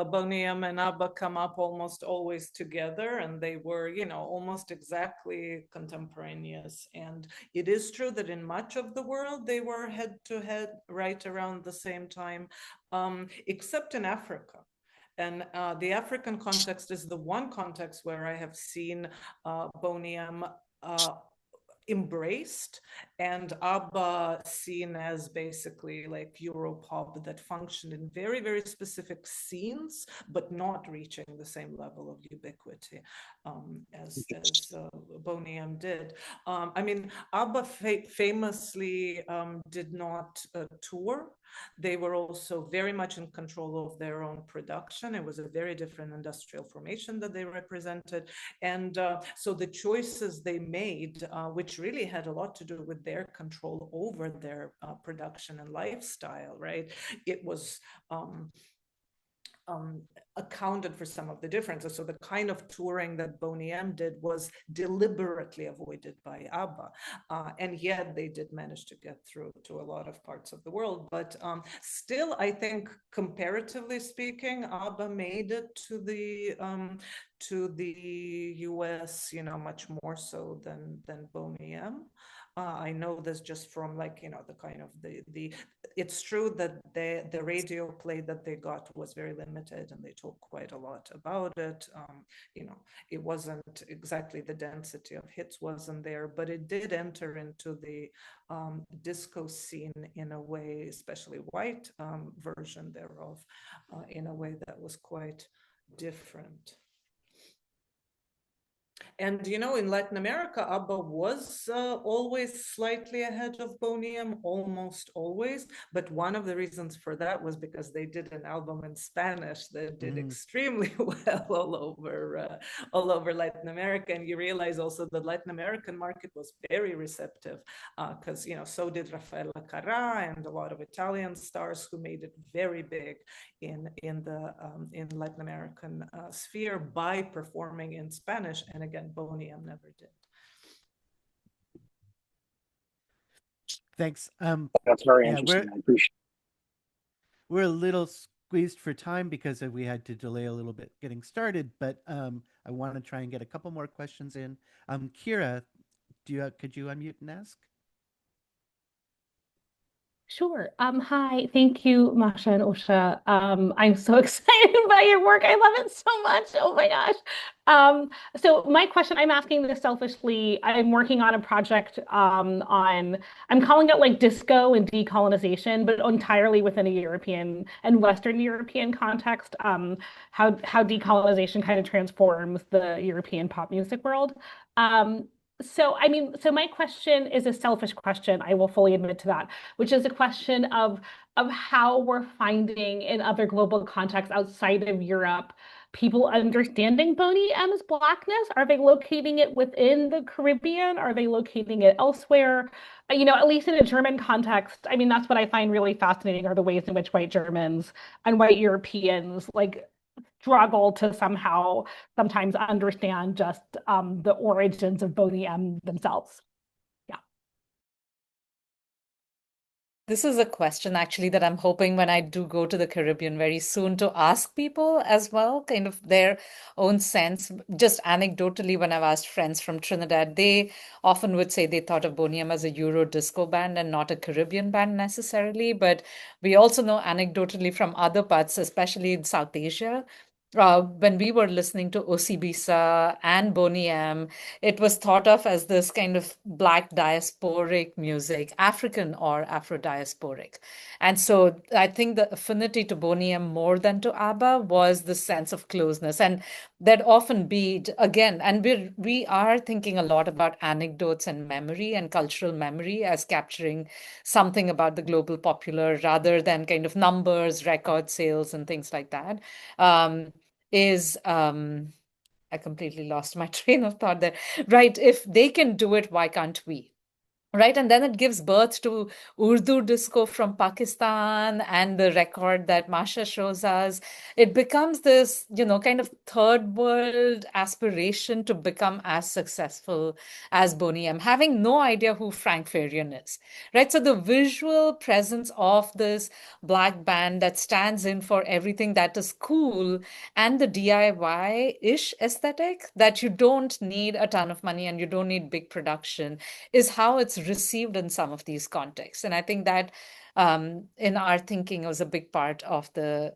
Boney M and ABBA come up almost always together, and they were, almost exactly contemporaneous. And it is true that in much of the world, they were head to head right around the same time, except in Africa. And the African context is the one context where I have seen Boney M embraced and ABBA seen as basically like Europop that functioned in very, very specific scenes, but not reaching the same level of ubiquity as Boney M did. ABBA famously did not tour. They were also very much in control of their own production. It was a very different industrial formation that they represented. And so the choices they made, which really had a lot to do with their control over their production and lifestyle, right? It was accounted for some of the differences. So the kind of touring that Boney M did was deliberately avoided by ABBA. And yet they did manage to get through to a lot of parts of the world. But still, I think, comparatively speaking, ABBA made it to the US, much more so than Boney M. I know this just from the kind of it's true that the radio play that they got was very limited and they talk quite a lot about it. It wasn't exactly the density of hits wasn't there, but it did enter into the disco scene in a way, especially white version thereof, in a way that was quite different. And, in Latin America, ABBA was always slightly ahead of Boney M, almost always. But one of the reasons for that was because they did an album in Spanish that did extremely well all over Latin America. And you realize also the Latin American market was very receptive because, so did Rafael Carrà and a lot of Italian stars who made it very big in Latin American sphere by performing in Spanish. And again, Boney M never did. Thanks. That's very interesting. I appreciate it. We're a little squeezed for time because we had to delay a little bit getting started, but I want to try and get a couple more questions in. Kira, could you unmute and ask? Sure. Hi, thank you, Masha and Usha. I'm so excited by your work. I love it so much. Oh my gosh. So my question, I'm asking this selfishly. I'm working on a project I'm calling it like disco and decolonization, but entirely within a European and Western European context, how decolonization kind of transforms the European pop music world. So my question is a selfish question. I will fully admit to that, which is a question of how we're finding in other global contexts outside of Europe, people understanding Boney M's Blackness. Are they locating it within the Caribbean? Are they locating it elsewhere? At least in a German context, that's what I find really fascinating are the ways in which white Germans and white Europeans struggle to sometimes understand just the origins of Boney M themselves. Yeah. This is a question actually that I'm hoping when I do go to the Caribbean very soon to ask people as well, kind of their own sense. Just anecdotally, when I've asked friends from Trinidad, they often would say they thought of Boney M as a Eurodisco band and not a Caribbean band necessarily. But we also know anecdotally from other parts, especially in South Asia, when we were listening to Osibisa and Boney M, it was thought of as this kind of Black diasporic music, African or Afro-diasporic. And so I think the affinity to Boney M more than to ABBA was the sense of closeness. And that often be, again, and we are thinking a lot about anecdotes and memory and cultural memory as capturing something about the global popular rather than kind of numbers, record sales, and things like that. I completely lost my train of thought there. Right. If they can do it, why can't we? Right. And then it gives birth to Urdu disco from Pakistan and the record that Masha shows us. It becomes this, kind of third world aspiration to become as successful as Boney M, having no idea who Frank Farian is. Right. So the visual presence of this Black band that stands in for everything that is cool and the DIY-ish aesthetic that you don't need a ton of money and you don't need big production is how it's received in some of these contexts. And I think that in our thinking was a big part of the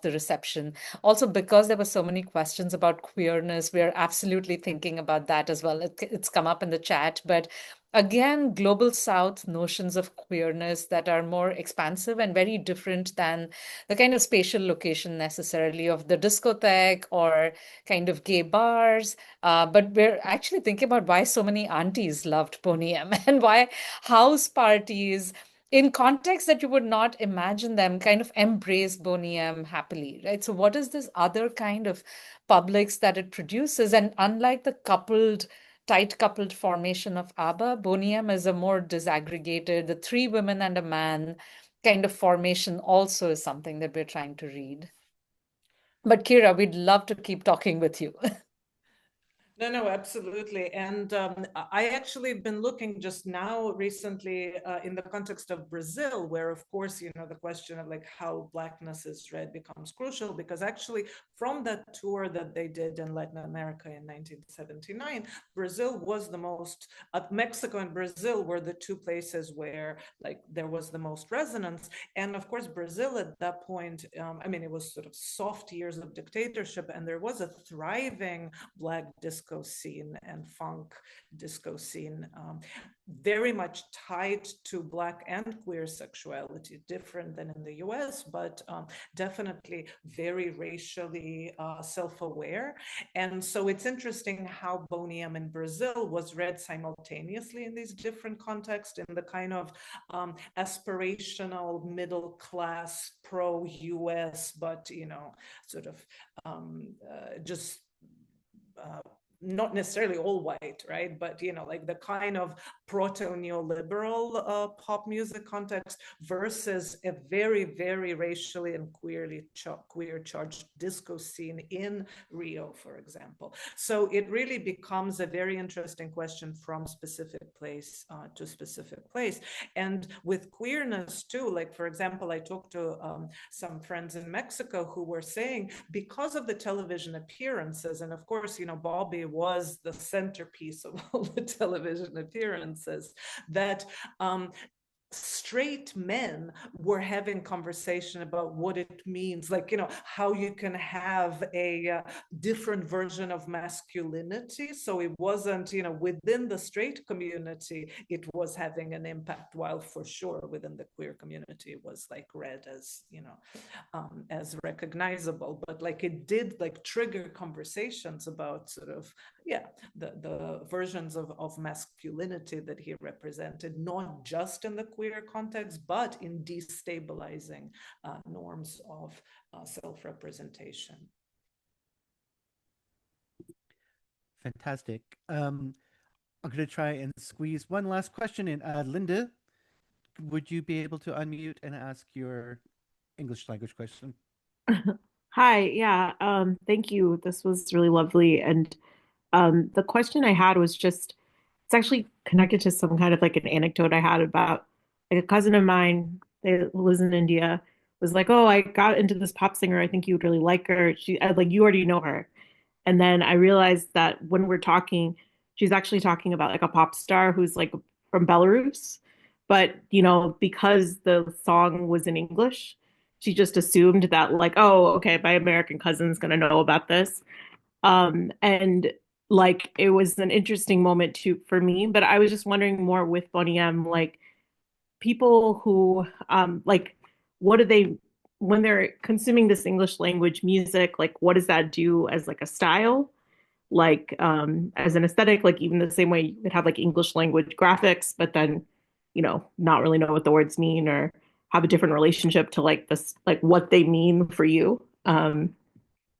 reception. Also, because there were so many questions about queerness, we are absolutely thinking about that as well. It's come up in the chat, but again, global South notions of queerness that are more expansive and very different than the kind of spatial location necessarily of the discotheque or kind of gay bars. But we're actually thinking about why so many aunties loved Boney M and why house parties in contexts that you would not imagine them kind of embrace Boney M happily, right? So what is this other kind of publics that it produces? And unlike the tight coupled formation of ABBA, Boney M is a more disaggregated, the three women and a man kind of formation also is something that we're trying to read. But Kira, we'd love to keep talking with you. No, absolutely. And I actually been looking just now recently in the context of Brazil, where, of course, the question of like how Blackness is read becomes crucial, because actually from that tour that they did in Latin America in 1979, Brazil was the most, Mexico and Brazil were the two places where like there was the most resonance. And of course, Brazil at that point, it was sort of soft years of dictatorship, and there was a thriving Black disco scene and funk disco scene, very much tied to Black and queer sexuality, different than in the US, but definitely very racially self-aware. And so it's interesting how Boney M in Brazil was read simultaneously in these different contexts, in the kind of aspirational middle class pro-US, but sort of just not necessarily all white, right? But, like the kind of proto-neoliberal pop music context versus a very, very racially and queer charged disco scene in Rio, for example. So it really becomes a very interesting question from specific place to specific place. And with queerness too, like, for example, I talked to some friends in Mexico who were saying, because of the television appearances, and of course, Bobby was the centerpiece of all the television appearances, that straight men were having conversation about what it means, like, how you can have a different version of masculinity. So it wasn't, within the straight community, it was having an impact, while for sure within the queer community, it was like read as, as recognizable. But like it did like trigger conversations about sort of, the versions of masculinity that he represented, not just in the queer context, but in destabilizing norms of self-representation. Fantastic. I'm going to try and squeeze one last question in. Linda, would you be able to unmute and ask your English language question? Hi, yeah, thank you. This was really lovely. And the question I had was just, it's actually connected to some kind of like an anecdote I had about like a cousin of mine that lives in India was like, oh, I got into this pop singer. I think you would really like her. Like, you already know her. And then I realized that when we're talking, she's actually talking about like a pop star who's like from Belarus. But, because the song was in English, she just assumed that like, oh, okay, my American cousin's gonna know about this. And like it was an interesting moment too for me, but I was just wondering more with Boney M, like people who like what do they when they're consuming this English language music, like what does that do as like a style? Like as an aesthetic, like even the same way you would have like English language graphics, but then, not really know what the words mean or have a different relationship to like this, like what they mean for you.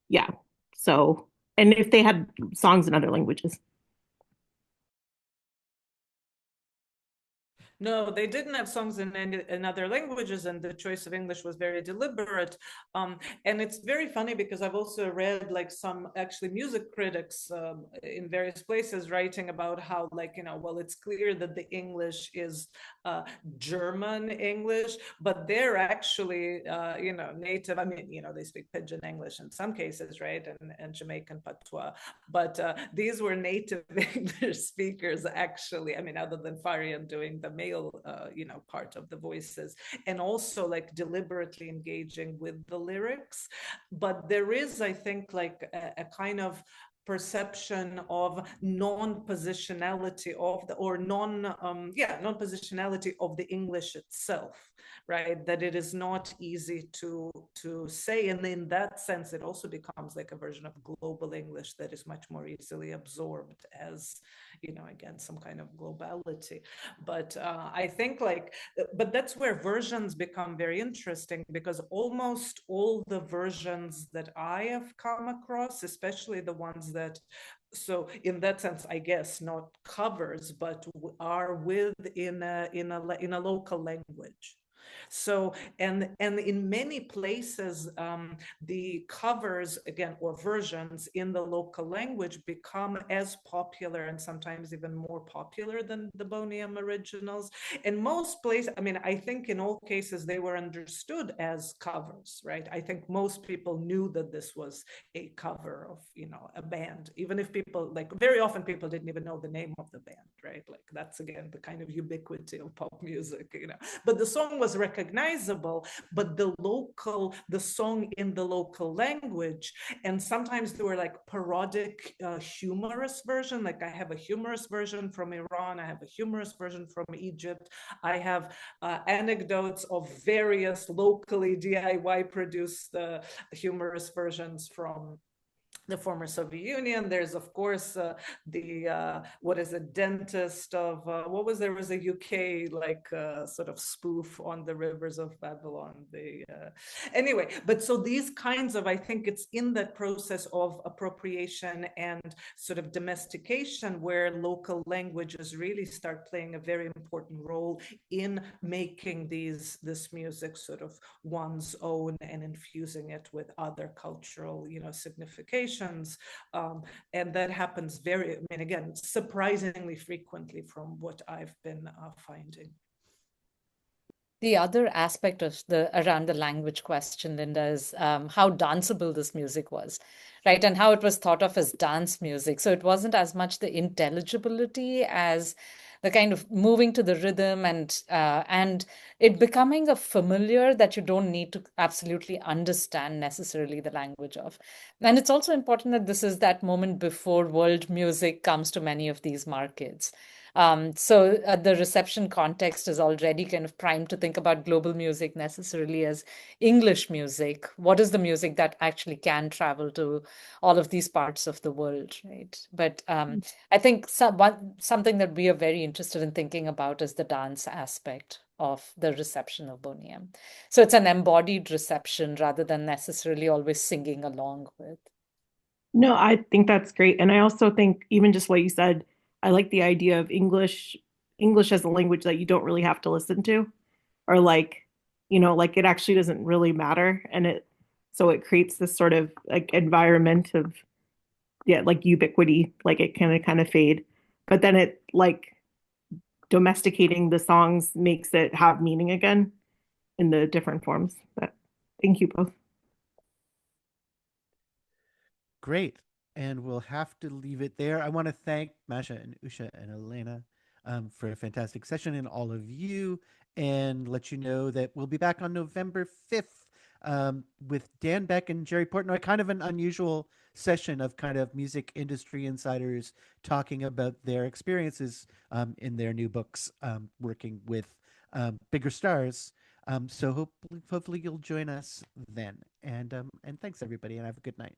Yeah. So, and if they had songs in other languages. No, they didn't have songs in other languages, and the choice of English was very deliberate. And it's very funny because I've also read like some actually music critics in various places writing about how well, it's clear that the English is German English, but they're actually native. I mean, they speak Pidgin English in some cases, right, and Jamaican patois, but these were native English speakers actually. I mean, other than Farian doing the male part of the voices, and also like deliberately engaging with the lyrics. But there is, I think, like a kind of perception of non-positionality of the or non-positionality of the English itself, right? That it is not easy to say, and in that sense it also becomes like a version of global English that is much more easily absorbed as again, some kind of globality. But I think but that's where versions become very interesting, because almost all the versions that I have come across, especially the ones that, so in that sense, I guess not covers, but are within a local language. So, and in many places, the covers, again, or versions in the local language become as popular and sometimes even more popular than the Boney M originals. In most places, I mean, I think in all cases they were understood as covers, right? I think most people knew that this was a cover of, a band, even if people, like very often people didn't even know the name of the band, right? Like that's again the kind of ubiquity of pop music, but the song was recognizable, but the song in the local language, and sometimes there were like parodic humorous version, like I have a humorous version from Iran, I have a humorous version from Egypt, I have anecdotes of various locally DIY produced humorous versions from the former Soviet Union. There's, of course, what is a dentist of, there was a UK sort of spoof on the rivers of Babylon. Anyway, but so these kinds of, I think it's in that process of appropriation and sort of domestication where local languages really start playing a very important role in making this music sort of one's own and infusing it with other cultural, significations. And that happens again, surprisingly frequently from what I've been finding. The other aspect of around the language question, Linda, is how danceable this music was, right? And how it was thought of as dance music. So it wasn't as much the intelligibility as the kind of moving to the rhythm and it becoming a familiar that you don't need to absolutely understand necessarily the language of. And it's also important that this is that moment before world music comes to many of these markets. So the reception context is already kind of primed to think about global music necessarily as English music. What is the music that actually can travel to all of these parts of the world, right? But I think something that we are very interested in thinking about is the dance aspect of the reception of Boney M. So it's an embodied reception rather than necessarily always singing along with. No, I think that's great. And I also think even just what you said, I like the idea of English as a language that you don't really have to listen to, or like it actually doesn't really matter. And so it creates this sort of like environment of, yeah, like ubiquity, like it can kind of fade. But then it like domesticating the songs makes it have meaning again in the different forms. But thank you both. Great. And we'll have to leave it there. I want to thank Masha and Usha and Elena for a fantastic session, and all of you, and let you know that we'll be back on November 5th with Dan Beck and Jerry Portnoy, kind of an unusual session of kind of music industry insiders talking about their experiences in their new books, working with bigger stars. So hopefully you'll join us then. And thanks everybody, and have a good night.